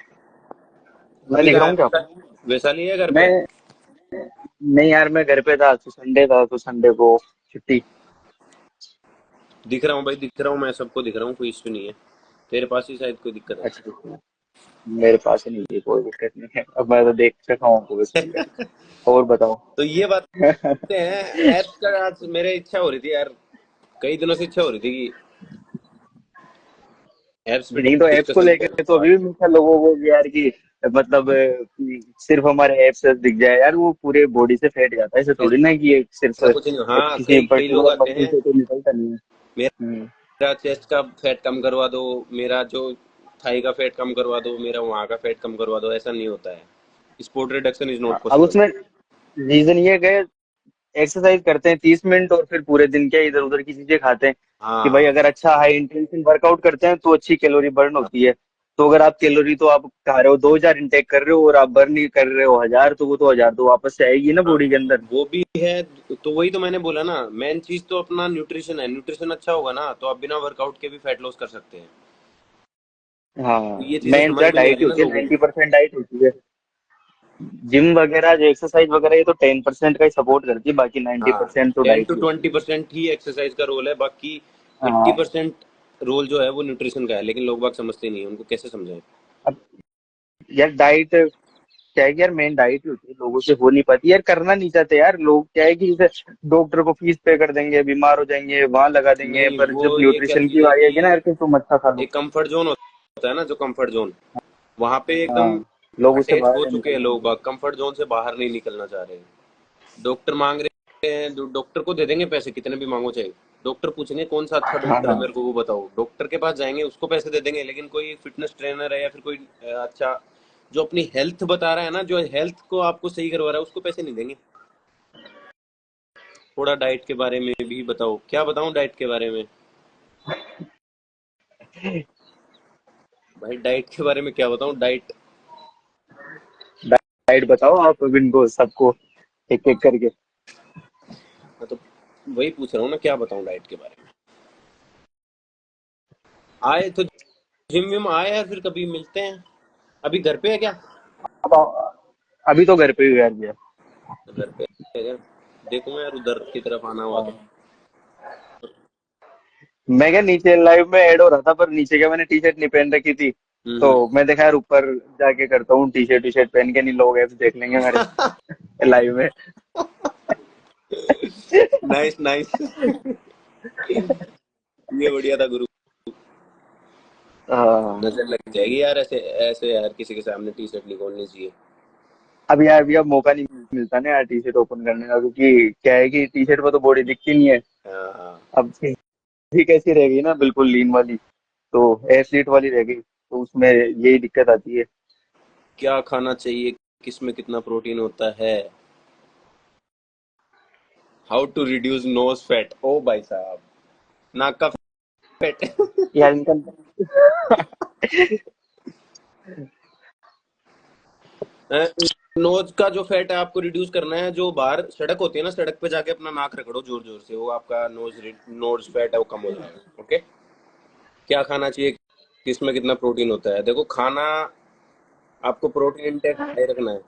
मैं अभी दिख कहाँ रहा है, हूँ क्या? वैशाली है घर पे? मैं नहीं यार, मैं घर पे था तो, संडे था तो संडे को छुट्टी। दिख रहा हूँ भाई, दिख रहा हूँ, मैं सबको दिख रहा हूँ, कोई इश्यू नहीं है। तेरे पास ही शायद कोई दिक्कत अच्छा, मेरे पास ही नहीं थी, कोई दिक्कत नहीं है, अब मैं तो देख चुका हूँ पूरे है। संडे। और बताओ। तो ये बातें हैं। ऐप्स का आज मेरे इच्छा हो रही थी यार, कई दिनों से इच्छा हो रही थी कि ऐप्स पे नहीं तो ऐप्स को डिस्कशन लेकर तो अभी भी मिलता लोगों को कि यार की मतलब सिर्फ हमारे ऐप्स दिख जाए यार, वो पूरे बॉडी से फैट जाता है, ऐसे थोड़ी ना कि ये सिर्फ ऐसा कुछ नहीं। हाँ, किसी कई कई लोग पर्टिकुलर आते मसल हैं, से तो निकलता नहीं है। हम्म। मेरा चेस्ट का फैट कम करवा दो, मेरा जो थाई का फैट कम करवा दो, मेरा वहाँ का फैट कम करवा दो, ऐसा नहीं होता है। स्पोर्ट रिडक्शन इज नॉट अब पॉसिबल। उसमें रीजन ये है, एक्सरसाइज करते हैं 30 मिनट और फिर पूरे दिन क्या इधर उधर की चीजें खाते हैं कि भाई हाँ अगर अच्छा हाई इंटेंसिव वर्कआउट करते हैं तो अच्छी कैलोरी बर्न हाँ होती है। तो अगर आप कैलोरी तो आप खा रहे हो 2,000 इंटेक कर रहे हो और आप बर्न नहीं कर रहे हो 1,000, तो वो तो 1,000 तो वापस से आएगी ना हाँ, बॉडी के अंदर। वो भी है। तो वही तो मैंने बोला ना, मेन चीज तो अपना न्यूट्रिशन है। न्यूट्रिशन अच्छा होगा ना तो आप बिना वर्कआउट के भी फैट लॉस कर सकते हैं। तो हाँ, ये चीजें मेन समझ क्या में नहीं आ डाइट रही ही ना होती है, लोगों को। 90% डाइट होती है। जिम वगैरह जो एक्सरसाइज वगैरह ये तो 10% का ही सपोर्ट करती है, बाकी नाइन्टी हाँ, परसेंट तो 10 डाइट टू ही होती 20% ही एक्सरसाइज का रोल है, बाकी है। हाँ। 80% रोल जो है वो न्यूट्रिशन का है। लेकिन लोग बाग समझते नहीं है, उनको कैसे समझाएं। अब यार डाइट क्या है कि यार मेन डाइट ही होती है, लोगों से हो नहीं पाती यार, करना नहीं चाहते यार लोग, क्या है कि जैसे डॉक्टर को फीस पे कर देंगे, बीमार हो जाएंगे, वहां लगा देंगे, नहीं, पर वो जब ये क्या न्यूट्रिशन चीज की है बारी कि आएगी ना यार कि तुम अच्छा खा लो। एक कंफर्ट जोन होता है ना, जो कंफर्ट जोन, वहां पे एकदम हाँ, लोग उससे अटैच हो बाहर चुके हैं निकलना लोग नहीं बाग, कंफर्ट जोन से बाहर नहीं निकलना चाह रहे हैं। डॉक्टर मांग रहे हैं, डॉक्टर को दे देंगे पैसे, कितने भी मांगो चाहे। डॉक्टर पूछेंगे कौन सा अच्छा चाहते। हाँ डॉक्टर है, हाँ। मेरे को वो बताओ। डॉक्टर के पास जाएंगे, उसको पैसे दे देंगे, लेकिन कोई फिटनेस ट्रेनर है या फिर कोई अच्छा जो अपनी हेल्थ बता रहा है ना, जो हेल्थ को आपको सही करवा रहा है, उसको पैसे नहीं देंगे। थोड़ा डाइट के बारे में भी बताओ। क्या बताऊं डाइट के बारे में? भाई डाइट के बारे में क्या बताऊं, डाइट। डाइट बताओ आप अब इनको सबको एक एक करके। मैं तो वही पूछ रहा हूँ ना, क्या बताऊं डाइट के बारे में। आए तो जिम विम आए या फिर कभी मिलते हैं। अभी घर पे है क्या? अब अभी तो घर पे ही हूँ यार भैया। घर पे है क्या? देखूंगा यार, उधर की तरफ आना हुआ तो। हाँ। मैं क्या नीचे लाइव में ऐड हो रहा था, पर नीचे क्या मैंने टी शर्ट नहीं पहन रखी थी, तो हम्म। मैं देखा यार ऊपर जाके करता हूँ, टी शर्ट पहन के, नहीं लोग ऐसे देख लेंगे मेरे लाइव में। Nice nice. ये बढ़िया था गुरु। हाँ। नजर लग जाएगी यार, ऐसे ऐसे यार किसी के सामने टी शर्ट नहीं खोलनी चाहिए। अभी अब मौका नहीं मिलता ना यार टी शर्ट ओपन करने का, क्योंकि क्या है कि टी शर्ट पर तो बॉडी दिखती नहीं है। हाँ हाँ। अब फिर कैसी रह गई ना, बिल्कुल लीन वाली, तो एथलीट वाली रह गई, तो उसमें यही दिक्कत आती है। क्या खाना चाहिए, किसमें कितना प्रोटीन होता है? How to reduce nose fat, ओ भाई साहब, नाक का फैट। यार इनका नोज का जो फैट है आपको रिड्यूस करना है, जो बाहर सड़क होती है ना, सड़क पे जाके अपना नाक रगड़ो जोर जोर से, वो आपका नोज फैट है वो कम हो जाएगा। ओके। क्या खाना चाहिए, किसमें कितना प्रोटीन होता है? देखो खाना, आपको प्रोटीन इंटेक हाई रखना है।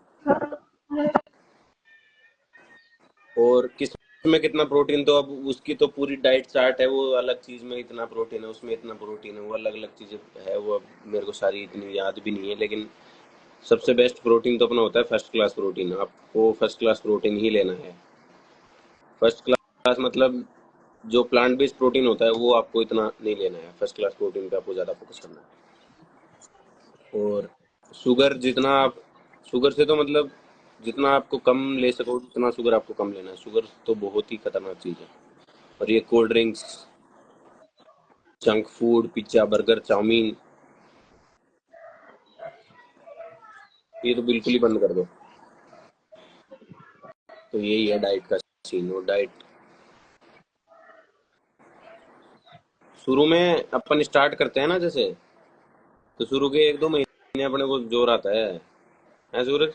और किस में कितना प्रोटीन, तो अब उसकी तो पूरी डाइट चार्ट है, वो अलग चीज में इतना प्रोटीन है, उसमें इतना प्रोटीन है, वो अलग अलग चीजें है। वो अब मेरे को सारी इतनी याद भी नहीं है, लेकिन सबसे बेस्ट प्रोटीन तो अपना होता है फर्स्ट क्लास प्रोटीन। आपको फर्स्ट क्लास प्रोटीन ही लेना है। फर्स्ट क्लास मतलब जो प्लांट बेस्ड प्रोटीन होता है वो आपको इतना नहीं लेना है। फर्स्ट क्लास प्रोटीन पे आपको ज़्यादा फोकस करना है। और शुगर जितना आप, शुगर से तो मतलब जितना आपको कम ले सको उतना शुगर आपको कम लेना है। शुगर तो बहुत ही खतरनाक चीज़ है। और ये cold drinks, junk food, pizza burger chow mein, ये तो बिल्कुल ही बंद कर दो। तो यही है डाइट का सीन। और डाइट शुरू में अपन स्टार्ट करते हैं ना जैसे, तो शुरू के 1-2 महीने अपने को जोर आता है सूरज,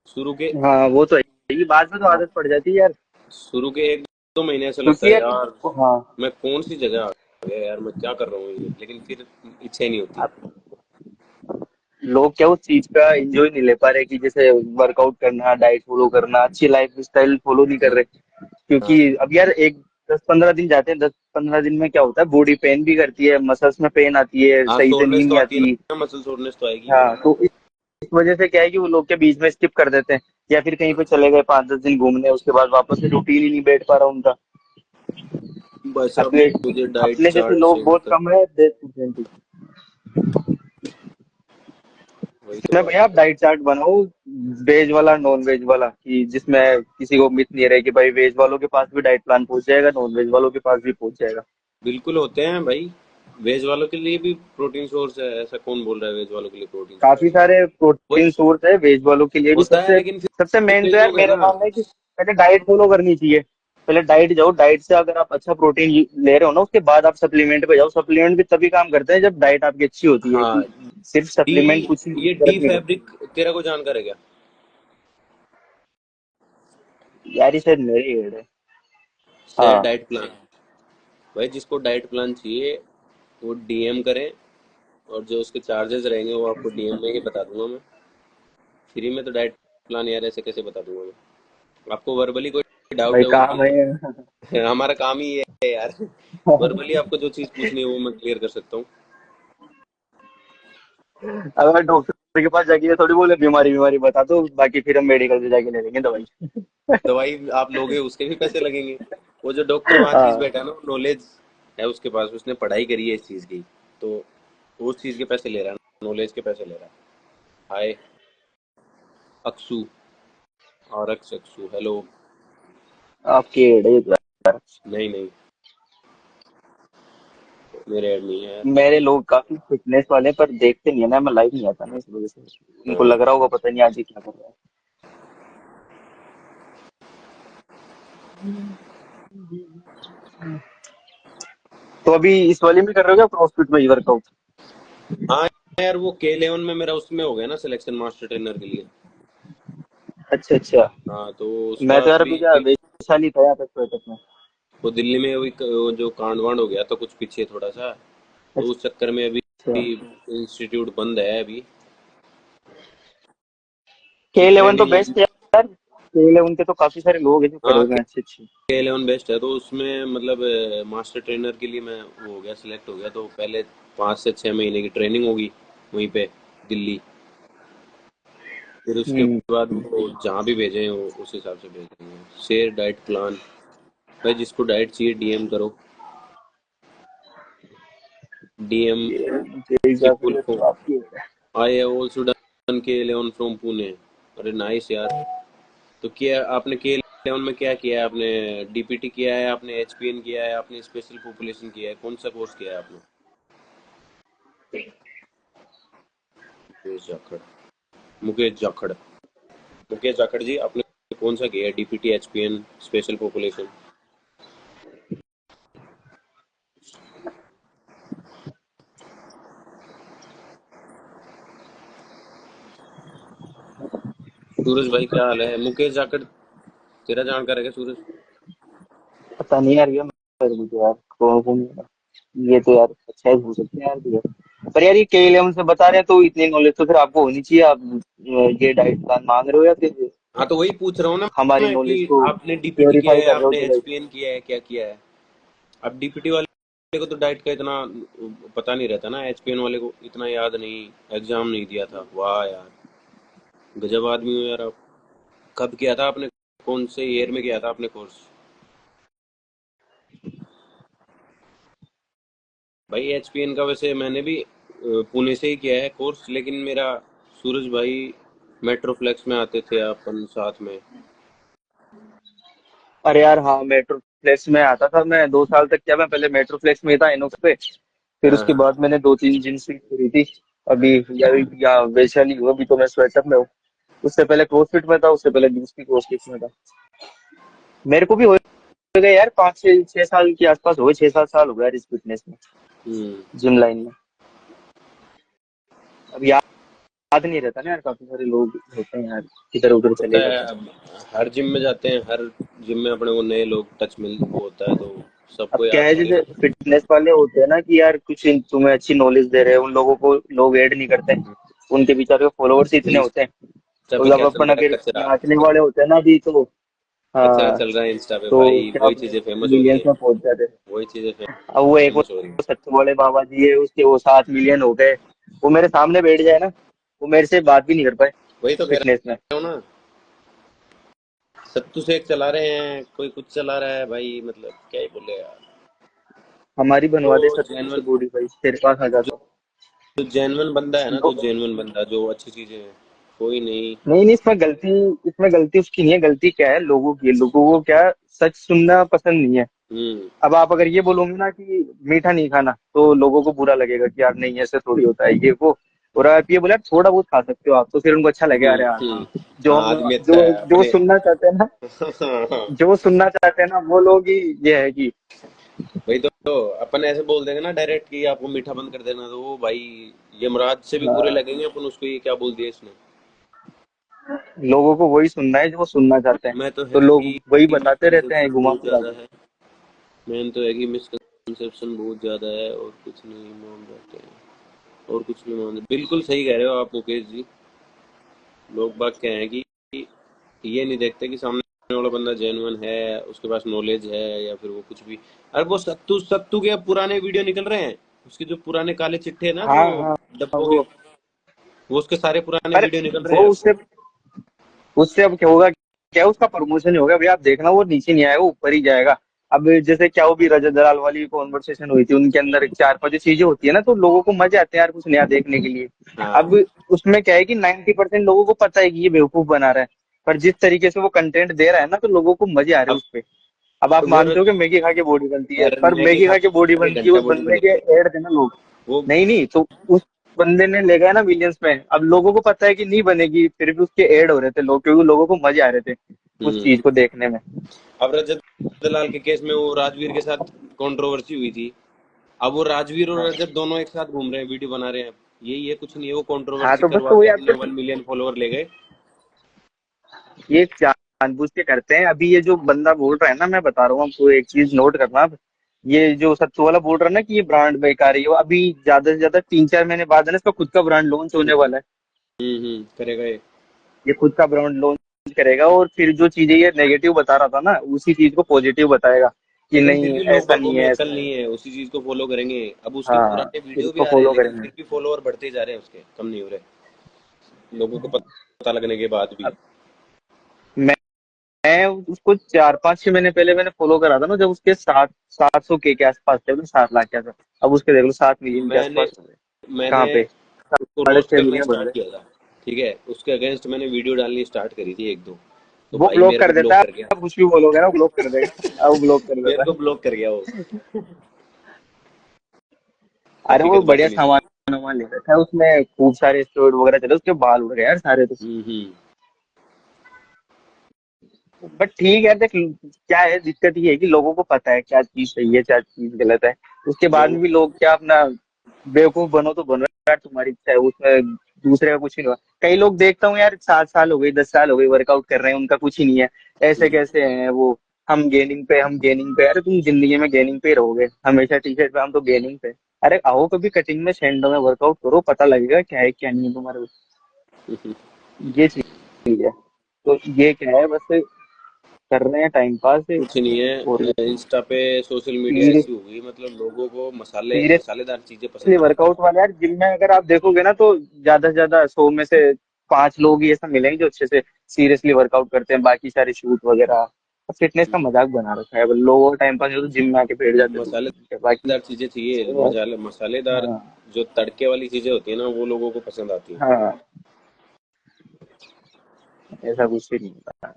शुरू के हाँ वो तो जाएगी, बाद में तो आदत पड़ जाती है यार। शुरू के 1-2 महीने ऐसा लगता क्योंकि है यार यार, हाँ, मैं कौन सी जगह आ गया यार, मैं क्या कर रहा हूँ ये, लेकिन फिर इच्छा ही नहीं होती। लोग क्या उस चीज का एंजॉय नहीं ले पा रहे कि जैसे वर्कआउट करना, डाइट फॉलो करना, अच्छी लाइफ स्टाइल फॉलो नहीं कर रहे। क्योंकि हाँ, अब यार एक 10-15 दिन जाते हैं, 10-15 दिन में क्या होता है, बॉडी पेन भी करती है, मसल्स में पेन आती है, हाँ सही से नींद सोरनेस तो नहीं आती है आती। ना, मसल सोरनेस तो आएगी। हाँ, तो इस वजह से क्या है कि वो लोग के बीच में स्किप कर देते हैं, या फिर कहीं पे चले गए 5-10 दिन घूमने, उसके बाद वापस से रूटीन ही नहीं बैठ पा रहा उनका। भाई साहब, अपने मुझे डाइट अपने जैसे चार्ट लोग चेंज बहुत कर। कम है, 10%। वही तो इसमें बात भैया आप है। डाइट चार्ट बनाओ, वेज वाला नॉन वेज वाला, कि जिसमें किसी को मिथ नहीं रहे कि भाई वेज वालों के पास भी डाइट प्लान पहुंच जाएगा, नॉन वेज वालों के पास भी पहुंच जाएगा। बिल्कुल होते हैं भाई, वेज वालों के लिए भी प्रोटीन सोर्स है, ऐसा कौन बोल रहा है वेज वालों के लिए प्रोटीन काफी सोर्स है। सारे वो प्रोटीन सोर्स है वेज वालों के लिए भी। होता है, सबसे लेकिन सबसे फिर मेन तो कई यार लोग है मेरा ना। मानना है कि पहले डाइट फॉलो करनी चाहिए। पहले डाइट जाओ, डाइट से अगर आप अच्छा प्रोटीन ले रहे हो ना, उसके बाद आप सप्लीमेंट पे जाओ। सप्लीमेंट भी तभी काम करते हैं जब डाइट आपकी अच्छी होती है, हाँ, कि सिर्फ डी सप्लीमेंट कुछ ये फर्क डी नहीं करते। फैब्रिक तेरा को जानकार है क्या? यार ये शायद मेरी एड है। शेयर हाँ डाइट प्लान। भाई जिसको डाइट प्लान चाहिए वो डीएम करे, और जो उसके चार्जेस रहेंगे वो आपको डीएम में ही बता दूंगा मैं। फ्री में तो डाइट प्लान यार ऐसे कैसे बता दूंगा मैं आपको? वर्बली कोई डाउट भाई, है वो काम है। हमारा काम ही है यार। वर्बली आपको जो चीज़ पूछनी है वो मैं क्लियर कर सकता हूँ। अगर डॉक्टर के पास जाके ये थोड़ी बोले बीमारी बीमारी बता दो, बाकी फिर हम मेडिकल से जाके ले लेंगे दवाई। दवाई आप लोगे उसके भी पैसे लगेंगे। वो जो डॉक्टर वहाँ चीज हाँ, बैठा है ना, नॉलेज है उसके पास, उसने पढ़ाई करी है इस चीज की, तो वो उस चीज के पैसे ले रहा है, नॉलेज के पैसे ले रहा है। हाय अक्सू, और अक्स अक्सू, हेलो। आपकी एड है ये तो यार। नहीं नहीं, मेरे ऐड नहीं है यार। मेरे लोग काफी फिटनेस वाले, पर देखते नहीं है ना, मैं लाइव नहीं आता ना, इस वजह से उनको हाँ, लग रहा होगा पता नहीं आज ये क्या कर रहा है। तो अभी इस वाले में कर रहे हो क्या, क्रॉसफिट में ही वर्कआउट? हाँ यार, वो K11 में मेरा उसमें हो गया ना सिलेक्शन, मास्टर ट्रेनर के लिए। अच्छा अच्छा। हाँ, तो मैं उसका तो यार फ्री। अभी क्या वैशाली था यहाँ पे स्वेटअप में। वो दिल्ली में वो वो जो कांड वांड हो गया था कुछ पीछे थोड़ा सा, तो उस चक्कर में अभी अच्छा। इंस्टीट्यूट बंद है अभी। K11 तो ट्रेनिंग बेस्ट है यार। K11 के तो काफी सारे लोग हैं जो कर हाँ, रहे हैं अच्छे अच्छे। K11 बेस्ट है, तो उसमें मतलब मास्टर ट्रेनर के लिए मैं वो हो गया, सिलेक्ट हो गया, तो पहले 5 से 6 महीने की ट्रेनिंग होगी वहीं पे, दिल्ली। फिर उसके हम्म। बाद वो जहाँ भी भेजे वो उस हिसाब से भेजेंगे। Share diet plan. भाई जिसको डाइट चाहिए डीएम करो, डीएम ये ट्रिपल जाकर तो फोर। आपकी I have also done K11 from Pune. अरे नाइस यार। तो क्या आपने K11 में क्या किया है? आपने डीपीटी किया है, आपने एचपीएन किया है, आपने स्पेशल पॉपुलेशन किया है, कौन सा कोर्स किया है आपने? मुकेश जाखड़, मुकेश जाखड़, मुकेश जाखड़ जी, आपने कौन सा किया है? DPT, HPN, special population? Suraj भाई क्या हाल है? मुकेश जाखड़ तेरा जानकार है क्या सूरज? पता नहीं यार, ये मेरे को तो यार कौन ये तो यार अच्छा ही हो सकते हैं यार भैया। पर यार ये K11 से बता रहे हैं तो इतनी नॉलेज तो फिर आपको होनी चाहिए। आप ये डाइट प्लान मांग रहे हो या फिर हाँ, तो वही पूछ रहा हूँ ना हमारी मैं कि नॉलेज को आपने डीपीटी किया प्योरीफाई है, कर रहे हो आपने कि भाई? एचपीएन किया है, क्या किया है? अब डीपीटी वाले को तो डाइट का इतना पता नहीं रहता ना, एचपीएन वाले को इतना याद नहीं, एग्जाम नहीं दिया था। वाह यार, गजब आदमी हो यार आप। कब किया था आपने, कौन से ईयर में किया था आपने कोर्स? भाई एचपीएन का वैसे मैंने भी पुणे से ही किया है कोर्स, लेकिन मेरा सूरज भाई मेट्रोफ्लेक्स में आते थे अपन साथ में। अरे यार हाँ, मेट्रोप्लेक्स में आता था मैं 2 साल तक। क्या, मैं पहले मेट्रोप्लेक्स में था इनोक्स पे, फिर हाँ उसके हाँ। बाद मैंने 2-3 जींस खरीदी थी। अभी या वैशाली हूँ, अभी तो मैं स्वेटअप में हूँ। उससे पहले क्रॉसफिट में था, उससे पहले दूसरी क्रॉसफिट में था। मेरे को भी हो गए यार 5 से 6 साल के आसपास हो गए, 6-7 साल हो गए यार इस फिटनेस में, हम्म। जिम लाइन में। अब नहीं रहता ना यार, काफी सारे लोग होते हैं यार, इधर उधर होता चले है। जाते हैं। अब हर जिम में जाते हैं, हर जिम में अपने को नए लोग टच मिल वो होता है, तो अब सबको क्या याद है, थोड़ी जैसे रहता फिटनेस वाले होते हैं ना कि यार कुछ तुम्हें अच्छी नॉलेज दे रहे हैं, उन लोगों को लोग ऐड नहीं करते, है। उनके बेचारे फॉलोअर्स इतने होते इंस्टा हैं। तो पे जब क्या चल अपन रहा है? अगर कचरा। नाचने वाले होते हैं ना अभी तो, कचरा हाँ, चल रहा है इंस्टा पे तो भाई, क्या वही चीजें फेमस हो रही मिलियंस हैं। में पहुंच जाते हैं। वही चीजें अब वो एक वो फेमस हो रही हैं। सत्तू वाले बाबा जी है, उसके वो 7 मिलियन हो गए, वो मेरे सामने बैठ जाए ना, वो मेरे से बात भी नहीं कर पाए वही तो कह फिटनेस में। रहा हूँ ना, सत्तू शेक चला रहे हैं, कोई कुछ चला रहा है भाई, मतलब क्या ही बोले यार। हमारी जो बनवा दे सत्तू से जेन्युइन बॉडी भाई, तेरे पास आ जो, जाता हूँ। जो जेन्युइन बंदा है ना, जो लो- जेन्युइन बंदा जो अच्छी चीजें हैं, कोई नहीं। नहीं नहीं, इसमें गलती उसकी नहीं है, गलती क्या है लोगों की, लोगों को क्या सच सुनना पसंद नहीं है। हम्म। अब आप अगर ये बोलोगे ना कि मीठा नहीं खाना, तो लोगों को बुरा लगेगा कि यार नहीं ऐसे थोड़ी होता है ये वो। और आप ये बोले यार थोड़ा बहुत खा सकते हो आप, तो फिर उनको अच्छा लगेगा, अरे यार हाँ, जो हाँ, हम आदमी अच्छा जो है जो अपने। सुनना चाहते हैं ना, हाँ, जो सुनना चाहते हैं ना वो लोग ही ये है कि वही तो अपन ऐसे बोल देंगे ना डायरेक्ट कि आपको मीठा बंद कर देना, तो वो भाई यमराज से भी बुरे हाँ, लगेंगे अपन उसको, ये क्या बोल दिया इसने। लोगों को वही सुनना है जो वो सुनना चाहते हैं, मैं तो तो है लोग कि वही बताते रहते हैं मिसकंसेप्शन घुमा बहुत फिरा ज्यादा के। है। मेन तो है कि मिसकंसेप्शन बहुत ज्यादा है, और कुछ नहीं मान जाते हैं, और कुछ नहीं मान, बिल्कुल सही कह रहे हो आप मुकेश जी। लोग बात क्या है कि ये नहीं देखते कि सामने वाला बंदा जेन्युइन है, उसके पास नॉलेज है, या फिर वो कुछ भी। अरे वो सत्तू सत्तू के अब पुराने वीडियो निकल रहे हैं, उसके जो पुराने काले चिट्ठे हैं ना, जो हाँ हाँ, डब्बों के, वो वो उसके सारे पुराने पर वीडियो निकल रहे वो हैं अब। उससे उससे अब क्या होगा, क्या उसका प्रमोशन ही होगा भैया, आप देखना वो नीचे नहीं आएगा, ऊपर ही जाएगा। अब जैसे क्या वो भी रजत दलाल वाली कॉन्वर्सेशन हुई थी, उनके अंदर चार पांच जो चीजें होती है ना, तो लोगों को मजे आते हैं यार कुछ नया देखने के लिए। अब हाँ। उसमें क्या है कि 90% लोगों को पता है कि ये बेवकूफ बना रहा है, पर जिस तरीके से वो कंटेंट दे रहा है ना, तो लोगों को मजे आ रहे हैं अब उस पे। अब आप वो मानते हो कि मैगी खा के बॉडी बनती है, अरे पर मैगी मैगी खा खा के बॉडी के बनती है घंटा उस बॉडी बंदे के बनेगी ऐड थे ना लोग। वो। नहीं नहीं, तो उस बंदे ने ले गया ना मिलियंस में, अब लोगों को पता है कि नहीं बनेगी, फिर भी उसके ऐड हो रहे थे लोग, क्योंकि लोगों को मजे आ रहे थे उस हम्म। चीज को देखने में। अब रजत दलाल के केस में वो राजवीर के साथ कंट्रोवर्सी हुई थी। अब वो राजवीर और हाँ रजत दोनों एक साथ घूम रहे हैं, वीडियो बना रहे हैं। यही है, कुछ नहीं है, वो हाँ, कंट्रोवर्सी तो बस करवा तो के वही अपने आपके 1 मिलियन फॉलोअर ले गए। ये जानबूझ के करते हैं। अभी ये जो बंदा बोल रहा है ना, मैं बता रहा हूँ आपको एक चीज नोट करना आप। ये जो सत्तू वाला बोल रहा है ना कि ये ब्रांड बेकार है, वो अभी ज्यादा से ज्यादा 3-4 महीने बाद है ना, इसका खुद का ब्रांड लॉन्च होने वाला है। करेगा ये। ये खुद का ब्रांड लॉन्च करेगा, और फिर जो चीजें ये नेगेटिव बता रहा था ना, उसी चीज को पॉजिटिव बताएगा कि लेकिन फिर नहीं भी लोग ऐसा बागों नहीं में है, अक्ल ऐसा है। नहीं है, उसी चीज को फॉलो करेंगे। अब उसके हाँ, पुराने वीडियो भी इसको आ रहे हैं, फॉलो लेकिन करेंगे। फिर भी फॉलोअर बढ़ते ही जा रहे हैं उसके, कम नहीं हो रहे लोगों को पता लगने के बाद भी। अब मैं उसको 4-5-6 महीने पहले मैंने फॉलो करा था ना, जब उसके 700 के आसपास थे, 7 लाख के आसपास। अब उसके देख लो 7 मिलियन के मैंने आसपास हो गए। मैंने कहाँ पे, उसको साढ़े रोस्ट छह करना मिलियन बन स्टार्ट गए। किया था। ठीक है, उसके अगेंस्ट मैंने वीडियो डालनी स्टार्ट करी थी एक दो, तो वो भाई ब्लॉक मेरे कर को देता ब्लॉक है, कर गया। आप कुछ भी बोलोगे ना वो ब्लॉक कर देगा, अब ब्लॉक कर मेरे देता को है। ब्लॉक कर गया वो। अरे वो हकीकत बढ़िया बातें नहीं सामान सुनी। वामान ले रखा है, उसमें खूब सारे स्टोर वगैरह चले, उसके बाल उड़ गए यार सारे तो। हम्म। बट ठीक है देख, क्या है दिक्कत ये है कि लोगों को पता है क्या चीज सही है क्या चीज गलत है, उसके बाद लोग में भी लोग क्या अपना बेवकूफ बनो तो बनो यार, तुम्हारी इच्छा है, उसमें दूसरे का कुछ नहीं हुआ। कई लोग देखता हूँ यार, 7 साल हो गए 10 साल हो गए वर्कआउट कर रहे हैं, उनका कुछ ही नहीं है, ऐसे कैसे हैं वो। हम गेनिंग पे, अरे तुम जिंदगी में गेनिंग पे ही रहोगे हमेशा, टी शर्ट पे हम तो गेनिंग पे। अरे आओ कभी कटिंग में सैंडो में वर्कआउट करो, पता लगेगा क्या है क्या नहीं है तुम्हारे। ये चीज है, तो ये क्या है बस, कर रहे हैं टाइम पास है। कुछ नहीं और है, इंस्टा पे सोशल मीडिया सीरियस ऐसी हो गई, मतलब लोगों को मसाले सीरियसली मसालेदार चीजें पसंद आती हैं। वर्कआउट वाले यार, जिम में अगर आप देखोगे ना, तो ज्यादा से ज्यादा 100 में से 5 लोग ही ऐसा मिलेंगे जो अच्छे से सीरियसली वर्कआउट करते हैं, बाकी सारे शूट वगैरह फिटनेस का मजाक बना रखा है, लोगों टाइम पास तो जिम में आके बैठ जाते हैं 2 घंटे बाकी। मसालेदार चीजें चाहिए, मसालेदार हाँ जो तड़के वाली चीजें होती है ना, वो लोगों को पसंद आती हैं। हाँ, ऐसा कुछ भी नहीं होता।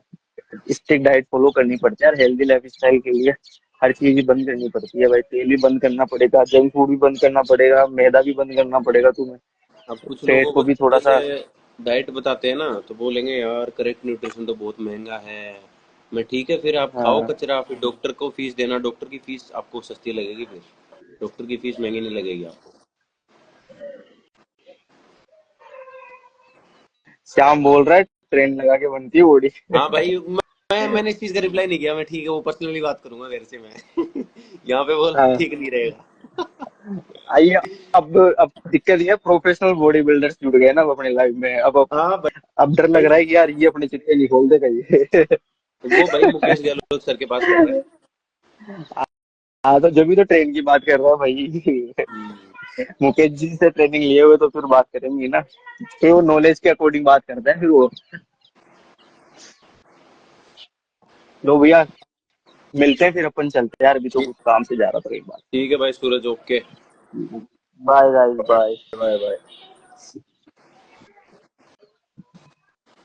स्ट्रिक्ट डाइट फॉलो करनी पड़ती है यार हेल्दी लाइफ स्टाइल के लिए। हर चीज ही बंद करनी पड़ती है भाई, तेल भी बंद करना पड़ेगा, जंक फूड भी बंद करना पड़ेगा, मैदा भी बंद करना पड़ेगा तुम्हें, अब कुछ फैट लोगों को को भी थोड़ा जैसे सा। डाइट बताते हैं ना, तो बोलेंगे यार करेक्ट न्यूट्रिशन तो बहुत महंगा है। मैं ठीक है, फिर आप खाओ हाँ कचरा, फिर डॉक्टर को फीस देना, डॉक्टर की फीस आपको सस्ती लगेगी, फिर डॉक्टर की फीस महंगी नहीं लगेगी आपको। श्याम बोल रहा है ट्रेन लगा के बनती है बॉडी। हाँ भाई, मैंने इस चीज का रिप्लाई नहीं किया। मैं ठीक है, वो पर्सनली बात करूंगा मेरे से मैं। यहाँ पे बोलना हाँ। ठीक नहीं रहेगा। आइए। अब दिक्कत ये है, प्रोफेशनल बॉडी बिल्डर्स जुड़ गए ना अब अपनी लाइफ में। हाँ अब डर लग भाई, रहा है कि यार ये अपने चिट्ठे नहीं खोल देगा ये। वो भाई मुकेश गहलोत सर के पास कर रहे हाँ, तो जब भी तो ट्रेन की बात कर रहा है भाई। हैं। मुकेश जी से ट्रेनिंग लिए हुए तो फिर बात करेंगे ना। फिर वो नॉलेज के अकॉर्डिंग बात करते हैं फिर वो। लो भैया, मिलते हैं फिर, अपन चलते हैं यार, अभी तो ठीक कुछ काम से जा रहा था एक बार। ठीक है भाई Suraj, okay. Bye guys, bye. Bye bye.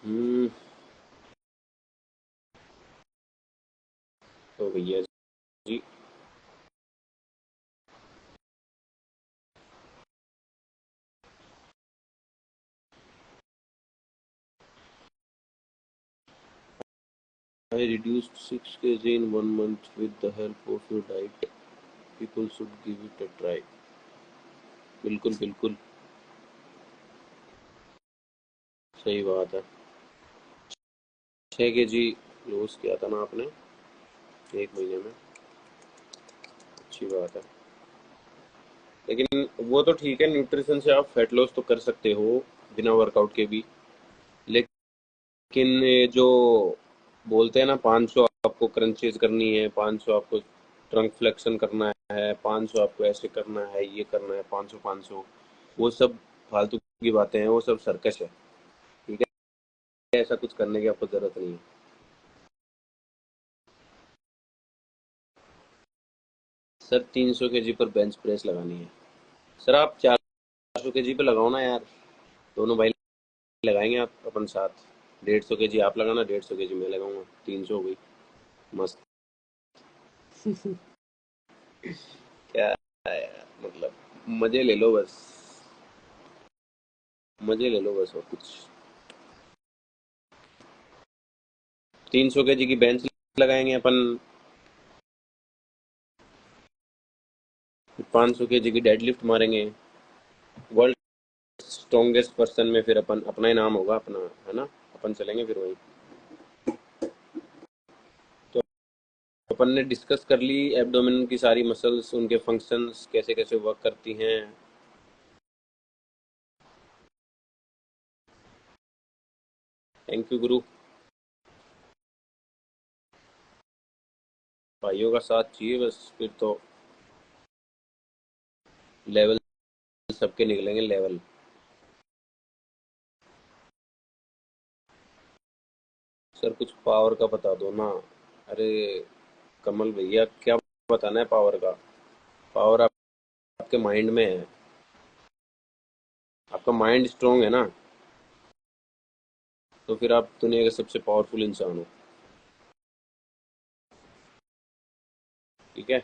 हम्म। तो भैया जी, I reduced 6 kg in 1 month with the help of your diet. People should give it a try. बिल्कुल बिल्कुल, सही बात है। 6 kg लॉस किया था ना आपने 1 महीने में, अच्छी बात है। लेकिन वो तो ठीक है, न्यूट्रिशन से आप फैट लॉस तो कर सकते हो बिना वर्कआउट के भी। लेकिन ये जो बोलते हैं ना 500 आपको क्रंचेस करनी है, 500 आपको ट्रंक फ्लेक्शन करना है, 500 आपको ऐसे करना है, ये करना है, 500 500, वो सब फालतू की बातें हैं, वो सब सर्कस है। ठीक है, ऐसा कुछ करने की आपको जरूरत नहीं है। सर 300 kg पर बेंच प्रेस लगानी है। सर आप 400 kg पे लगाओ ना यार, दोनों भाई लगाएंगे आप अपन साथ। 150 kg आप लगाना, 150 kg मैं लगाऊंगा, 300 हो गई। मस्त। क्या है यार, मतलब मजे ले लो बस, मजे ले लो बस, और कुछ। 300 kg की बेंच लगाएंगे अपन, 500 kg की डेड लिफ्ट मारेंगे, वर्ल्ड स्ट्रॉन्गेस्ट पर्सन में फिर अपन अपना ही नाम होगा अपना, है ना। अपन चलेंगे फिर वहीं। तो अपन ने डिस्कस कर ली एब्डोमेन की सारी मसल्स, उनके फंक्शंस कैसे कैसे वर्क करती हैं। थैंक यू गुरु। भाइयों का साथ चाहिए बस, फिर तो लेवल सबके निकलेंगे लेवल। सर कुछ पावर का बता दो ना। अरे कमल भैया, क्या बताना है पावर का? पावर आपके माइंड में है। आपका माइंड स्ट्रांग है ना, तो फिर आप दुनिया के सबसे पावरफुल इंसान हो। ठीक है,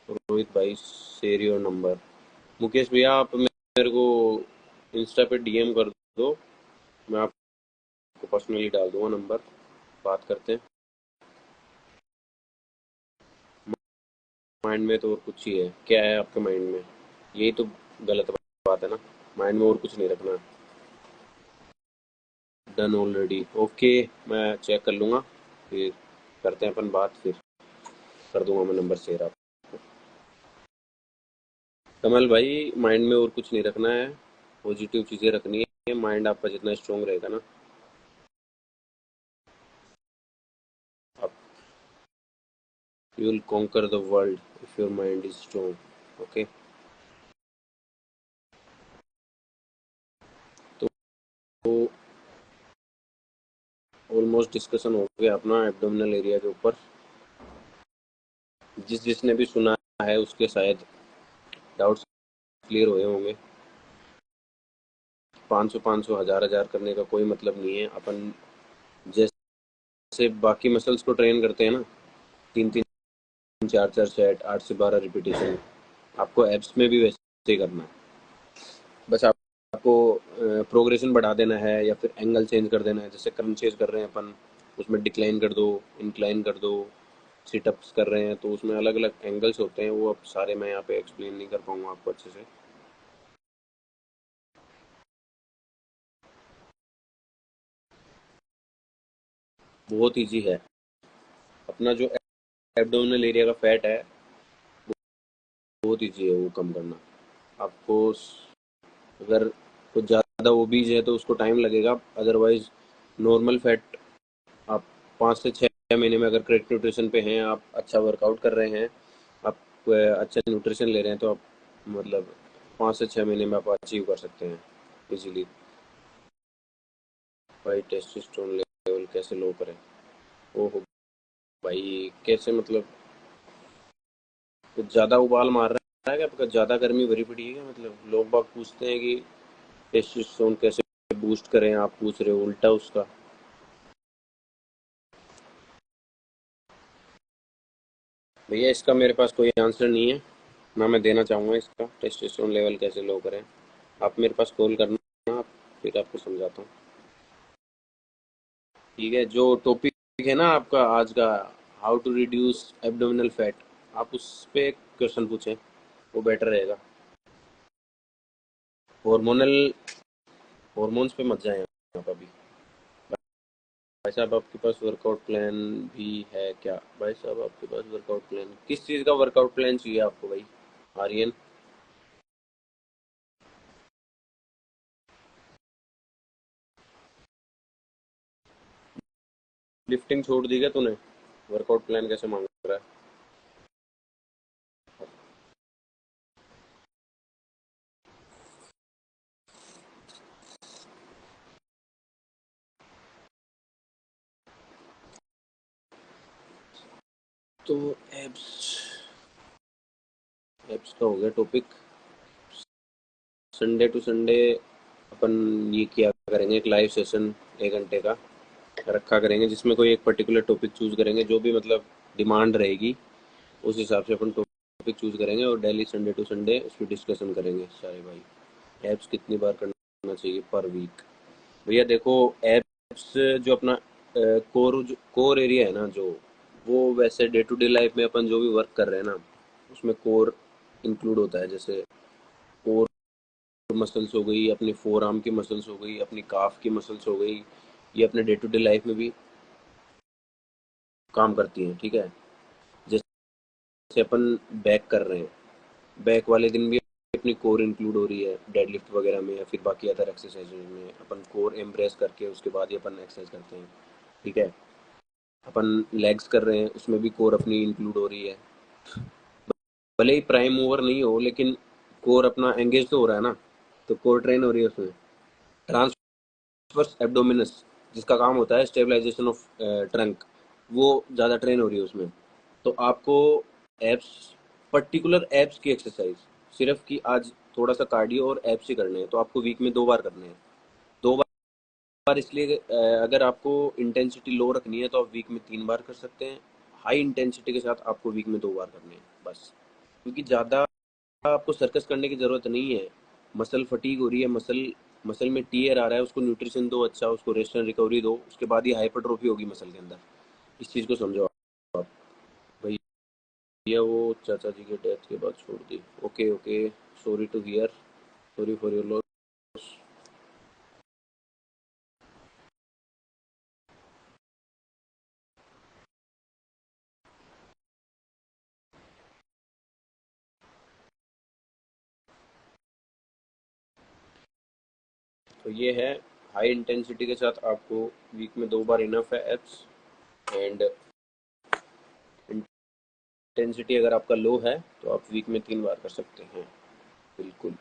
रोहित भाई शेयर योर नंबर। मुकेश भैया आप मेरे को इंस्टा पे डीएम कर दो, मैं आपको पर्सनली डाल दूंगा नंबर, बात करते हैं। माइंड में तो और कुछ ही है, क्या है आपके माइंड में? यही तो गलत बात है ना, माइंड में और कुछ नहीं रखना। Done already, okay. मैं चेक कर लूँगा, फिर करते हैं अपन बात, फिर कर दूंगा मैं नंबर शेयर आप। कमल भाई माइंड में और कुछ नहीं रखना है, पॉजिटिव चीज़ें रखनी है। माइंड आपका जितना स्ट्रांग रहेगा ना, आप you will conquer the world if your mind is strong. Okay. तो ऑलमोस्ट डिस्कशन हो गया अपना एब्डोमिनल एरिया के ऊपर। जिसने भी सुना है उसके शायद डाउट्स क्लियर हुए होंगे। 500 500 हजार हजार करने का कोई मतलब नहीं है। अपन जैसे बाकी मसल्स को ट्रेन करते हैं ना, 3 3 4 4 सेट, 8 से 12 रिपीटेशन, आपको एब्स में भी वैसे ही करना है। बस आपको प्रोग्रेशन बढ़ा देना है या फिर एंगल चेंज कर देना है। जैसे क्रंचेस कर रहे हैं अपन, उसमें डिक्लाइन कर दो, इंक्लाइन कर दो। सिटअप्स कर रहे हैं तो उसमें अलग अलग एंगल्स होते हैं, वो अब सारे मैं यहाँ पे एक्सप्लेन नहीं कर पाऊंगा आपको अच्छे से। बहुत ईजी है। अपना जो एब्डोमिनल एरिया का फैट है, बहुत ईजी है वो कम करना। आपको अगर कुछ ज़्यादा ओबीज है तो उसको टाइम लगेगा, अदरवाइज नॉर्मल फैट आप 5 से 6 महीने में, अगर करेक्ट न्यूट्रिशन पे हैं, आप अच्छा वर्कआउट कर रहे हैं, आप अच्छा न्यूट्रिशन ले रहे हैं, तो आप मतलब 5 से 6 महीने में आप अचीव कर सकते हैं इजीली। भाई टेस्टोस्टेरोन लेवल कैसे लो करें? ओहो भाई, कैसे मतलब कुछ ज़्यादा उबाल मार रहा है क्या आपका? ज़्यादा गर्मी भरी पड़ी है क्या? मतलब लोग बाग पूछते हैं कि टेस्टोस्टेरोन कैसे बूस्ट करें, आप पूछ रहे हो उल्टा उसका। भैया इसका मेरे पास कोई आंसर नहीं है, ना मैं देना चाहूँगा इसका। टेस्टोस्टेरोन लेवल कैसे लो करें, आप मेरे पास कॉल करना, फिर आपको समझाता हूँ। ठीक है, जो टॉपिक है ना आपका आज का, how to reduce abdominal fat, आप उस पे क्वेश्चन पूछें, वो बेटर रहेगा। हॉर्मोनल हॉर्मोन्स पे मत जाएं आप अभी। भाई साहब आपके पास वर्कआउट प्लान भी है क्या? भाई साहब आपके पास वर्कआउट प्लान, किस चीज़ का वर्कआउट प्लान चाहिए आपको भाई? आर्यन, लिफ्टिंग छोड़ दी क्या तूने? वर्कआउट प्लान कैसे मांग रहा है? तो एब्स एब्स का हो गया टॉपिक। संडे टू संडे अपन ये किया करेंगे, एक लाइव सेशन 1 घंटे का रखा करेंगे, जिसमें कोई एक पर्टिकुलर टॉपिक चूज करेंगे, जो भी मतलब डिमांड रहेगी उस हिसाब से अपन टॉपिक चूज करेंगे, और डेली संडे टू संडे उस पर डिस्कशन करेंगे सारे भाई। एप्स कितनी बार करना चाहिए पर वीक? भैया देखो, एप्स जो अपना कोर एरिया है ना, जो वो वैसे डे टू डे लाइफ में अपन जो भी वर्क कर रहे हैं ना, उसमें कोर इंक्लूड होता है। जैसे कोर मसल्स हो गई, अपनी फोर आर्म की मसल्स हो गई, अपनी काफ की मसल्स हो गई, ये अपने डे टू डे लाइफ में भी काम करती हैं। ठीक है, जैसे अपन बैक कर रहे हैं, बैक वाले दिन भी अपनी कोर इंक्लूड हो रही है डेड लिफ्ट वगैरह में, या फिर बाकी अदर एक्सरसाइज में अपन कोर एम्ब्रेस करके उसके बाद ही अपन एक्सरसाइज करते हैं। ठीक है, अपन लेग्स कर रहे हैं, उसमें भी कोर अपनी इंक्लूड हो रही है। भले ही प्राइम मूवर नहीं हो, लेकिन कोर अपना एंगेज तो हो रहा है ना, तो कोर ट्रेन हो रही है उसमें। ट्रांसवर्स एब्डोमिनस, जिसका काम होता है स्टेबलाइजेशन ऑफ ट्रंक, वो ज़्यादा ट्रेन हो रही है उसमें। तो आपको एब्स, पर्टिकुलर एब्स की एक्सरसाइज, सिर्फ कि आज थोड़ा सा कार्डियो और एब्स ही करने हैं, तो आपको वीक में 2 बार करने हैं। 2 बार इसलिए अगर आपको इंटेंसिटी लो रखनी है तो आप वीक में 3 बार कर सकते हैं। हाई इंटेंसिटी के साथ आपको वीक में 2 बार करने हैं बस, क्योंकि ज़्यादा आपको सर्कस करने की ज़रूरत नहीं है। मसल फटीग हो रही है, मसल मसल में टीयर आ रहा है, उसको न्यूट्रिशन दो अच्छा, उसको रेस्ट एंड रिकवरी दो, उसके बाद ही हाइपरट्रोफी होगी मसल के अंदर। इस चीज़ को समझो आप। भैया वो चाचा जी के डेथ के बाद छोड़ दी। Okay okay, sorry to hear, sorry for your loss. तो ये है, हाई इंटेंसिटी के साथ आपको वीक में 2 बार इनफ है एप्स। एंड इंटेंसिटी अगर आपका लो है तो आप वीक में 3 बार कर सकते हैं। बिल्कुल।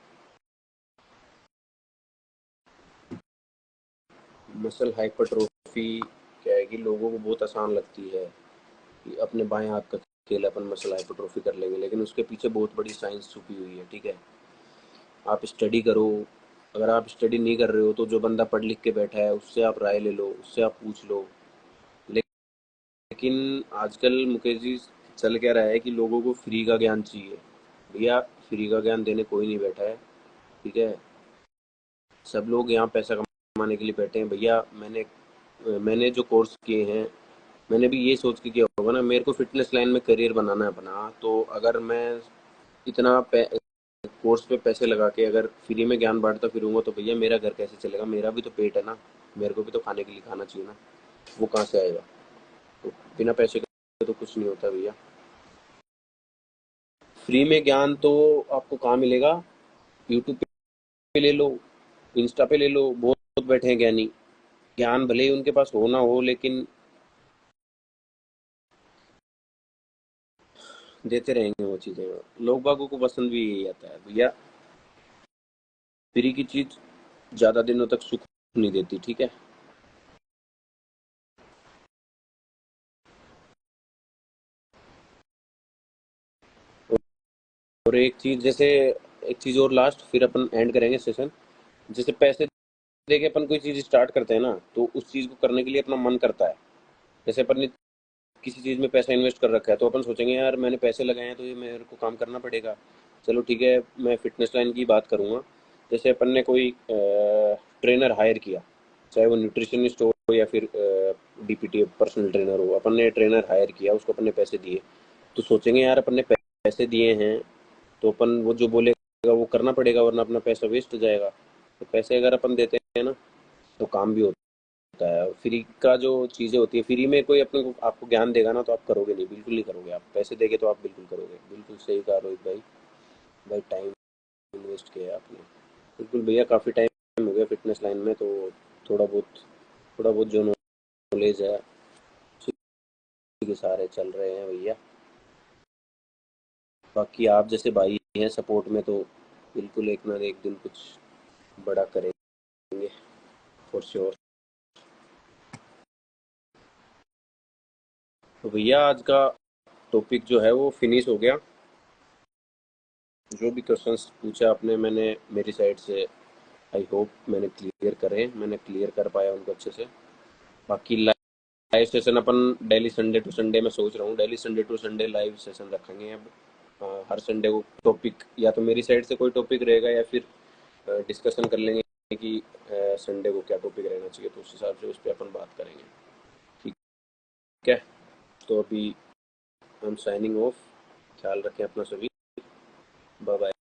मसल हाइपरट्रोफी क्या है कि लोगों को बहुत आसान लगती है कि अपने बाएं हाथ का खेल अपन मसल हाइपरट्रोफी कर लेंगे, लेकिन उसके पीछे बहुत बड़ी साइंस छुपी हुई है। ठीक है, आप स्टडी करो। अगर आप स्टडी नहीं कर रहे हो तो जो बंदा पढ़ लिख के बैठा है उससे आप राय ले लो, उससे आप पूछ लो। लेकिन आजकल मुकेश जी, चल क्या रहा है कि लोगों को फ्री का ज्ञान चाहिए। भैया फ्री का ज्ञान देने कोई नहीं बैठा है। ठीक है, सब लोग यहाँ पैसा कमाने के लिए बैठे हैं। भैया मैंने जो कोर्स किए हैं, मैंने भी ये सोच के किया होगा ना, मेरे को फिटनेस लाइन में करियर बनाना है अपना, तो अगर मैं इतना कोर्स पे पैसे लगा के अगर फ्री में ज्ञान बांटता फिरूंगा तो भैया मेरा घर कैसे चलेगा? मेरा भी तो पेट है ना, मेरे को भी तो खाने के लिए खाना चाहिए ना, वो कहाँ से आएगा? बिना पैसे के तो कुछ नहीं होता भैया। फ्री में ज्ञान तो आपको कहाँ मिलेगा? यूट्यूब पे ले लो, इंस्टा पे ले लो, बहुत बहुत बैठे हैं ज्ञानी। ज्ञान भले ही उनके पास हो ना हो, लेकिन देते रहेंगे वो चीज़ें। लोग बागों को पसंद भी यही आता है भैया। फ्री की चीज़ ज़्यादा दिनों तक सुख नहीं देती, ठीक है। और एक चीज़ जैसे, एक चीज़ और लास्ट, फिर अपन एंड करेंगे सेशन। जैसे पैसे दे के अपन कोई चीज़ स्टार्ट करते हैं ना, तो उस चीज़ को करने के लिए अपना मन करता है। जैसे अपन ने किसी चीज़ में पैसा इन्वेस्ट कर रखा है, तो अपन सोचेंगे यार मैंने पैसे लगाए हैं तो ये मेरे को काम करना पड़ेगा। चलो ठीक है, मैं फिटनेस लाइन की बात करूँगा। जैसे अपन ने कोई ट्रेनर हायर किया, चाहे वो न्यूट्रिशनिस्ट हो या फिर डीपीटी पर्सनल ट्रेनर हो, अपन ने ट्रेनर हायर किया, उसको अपन ने पैसे दिए, तो सोचेंगे यार अपन ने पैसे दिए हैं तो अपन वो जो बोलेगा वो करना पड़ेगा, वरना अपना पैसा वेस्ट हो जाएगा। तो पैसे अगर अपन देते हैं ना, तो काम भी होता है। और फ्री का जो चीज़ें होती है, फ्री में कोई अपने को आपको ज्ञान देगा ना, तो आप करोगे नहीं, बिल्कुल नहीं करोगे। आप पैसे देंगे तो आप बिल्कुल करोगे। बिल्कुल सही कहा रोहित भाई। भाई टाइम इन्वेस्ट किया है आपने। बिल्कुल भैया, काफ़ी टाइम हो गया फिटनेस लाइन में, तो थोड़ा बहुत जो नॉलेज है उसी के सहारे चल रहे हैं भैया। बाकी आप जैसे भाई हैं सपोर्ट में, तो बिल्कुल एक ना एक दिन कुछ बड़ा करेंगे, फॉर श्योर। तो भैया आज का टॉपिक जो है वो फिनिश हो गया। जो भी क्वेश्चंस पूछा आपने, मैंने मेरी साइड से आई होप मैंने क्लियर कर पाया उनको अच्छे से। बाकी लाइव सेशन अपन डेली संडे टू संडे मैं सोच रहा हूँ, daily Sunday to Sunday live session रखेंगे अब। हर संडे को टॉपिक, या तो मेरी साइड से कोई टॉपिक रहेगा या फिर डिस्कशन कर लेंगे कि संडे को क्या टॉपिक रहना चाहिए, तो उस हिसाब से उस पर अपन बात करेंगे। ठीक है, तो अभी हम साइनिंग ऑफ। ख्याल रखें अपना सभी। Bye bye.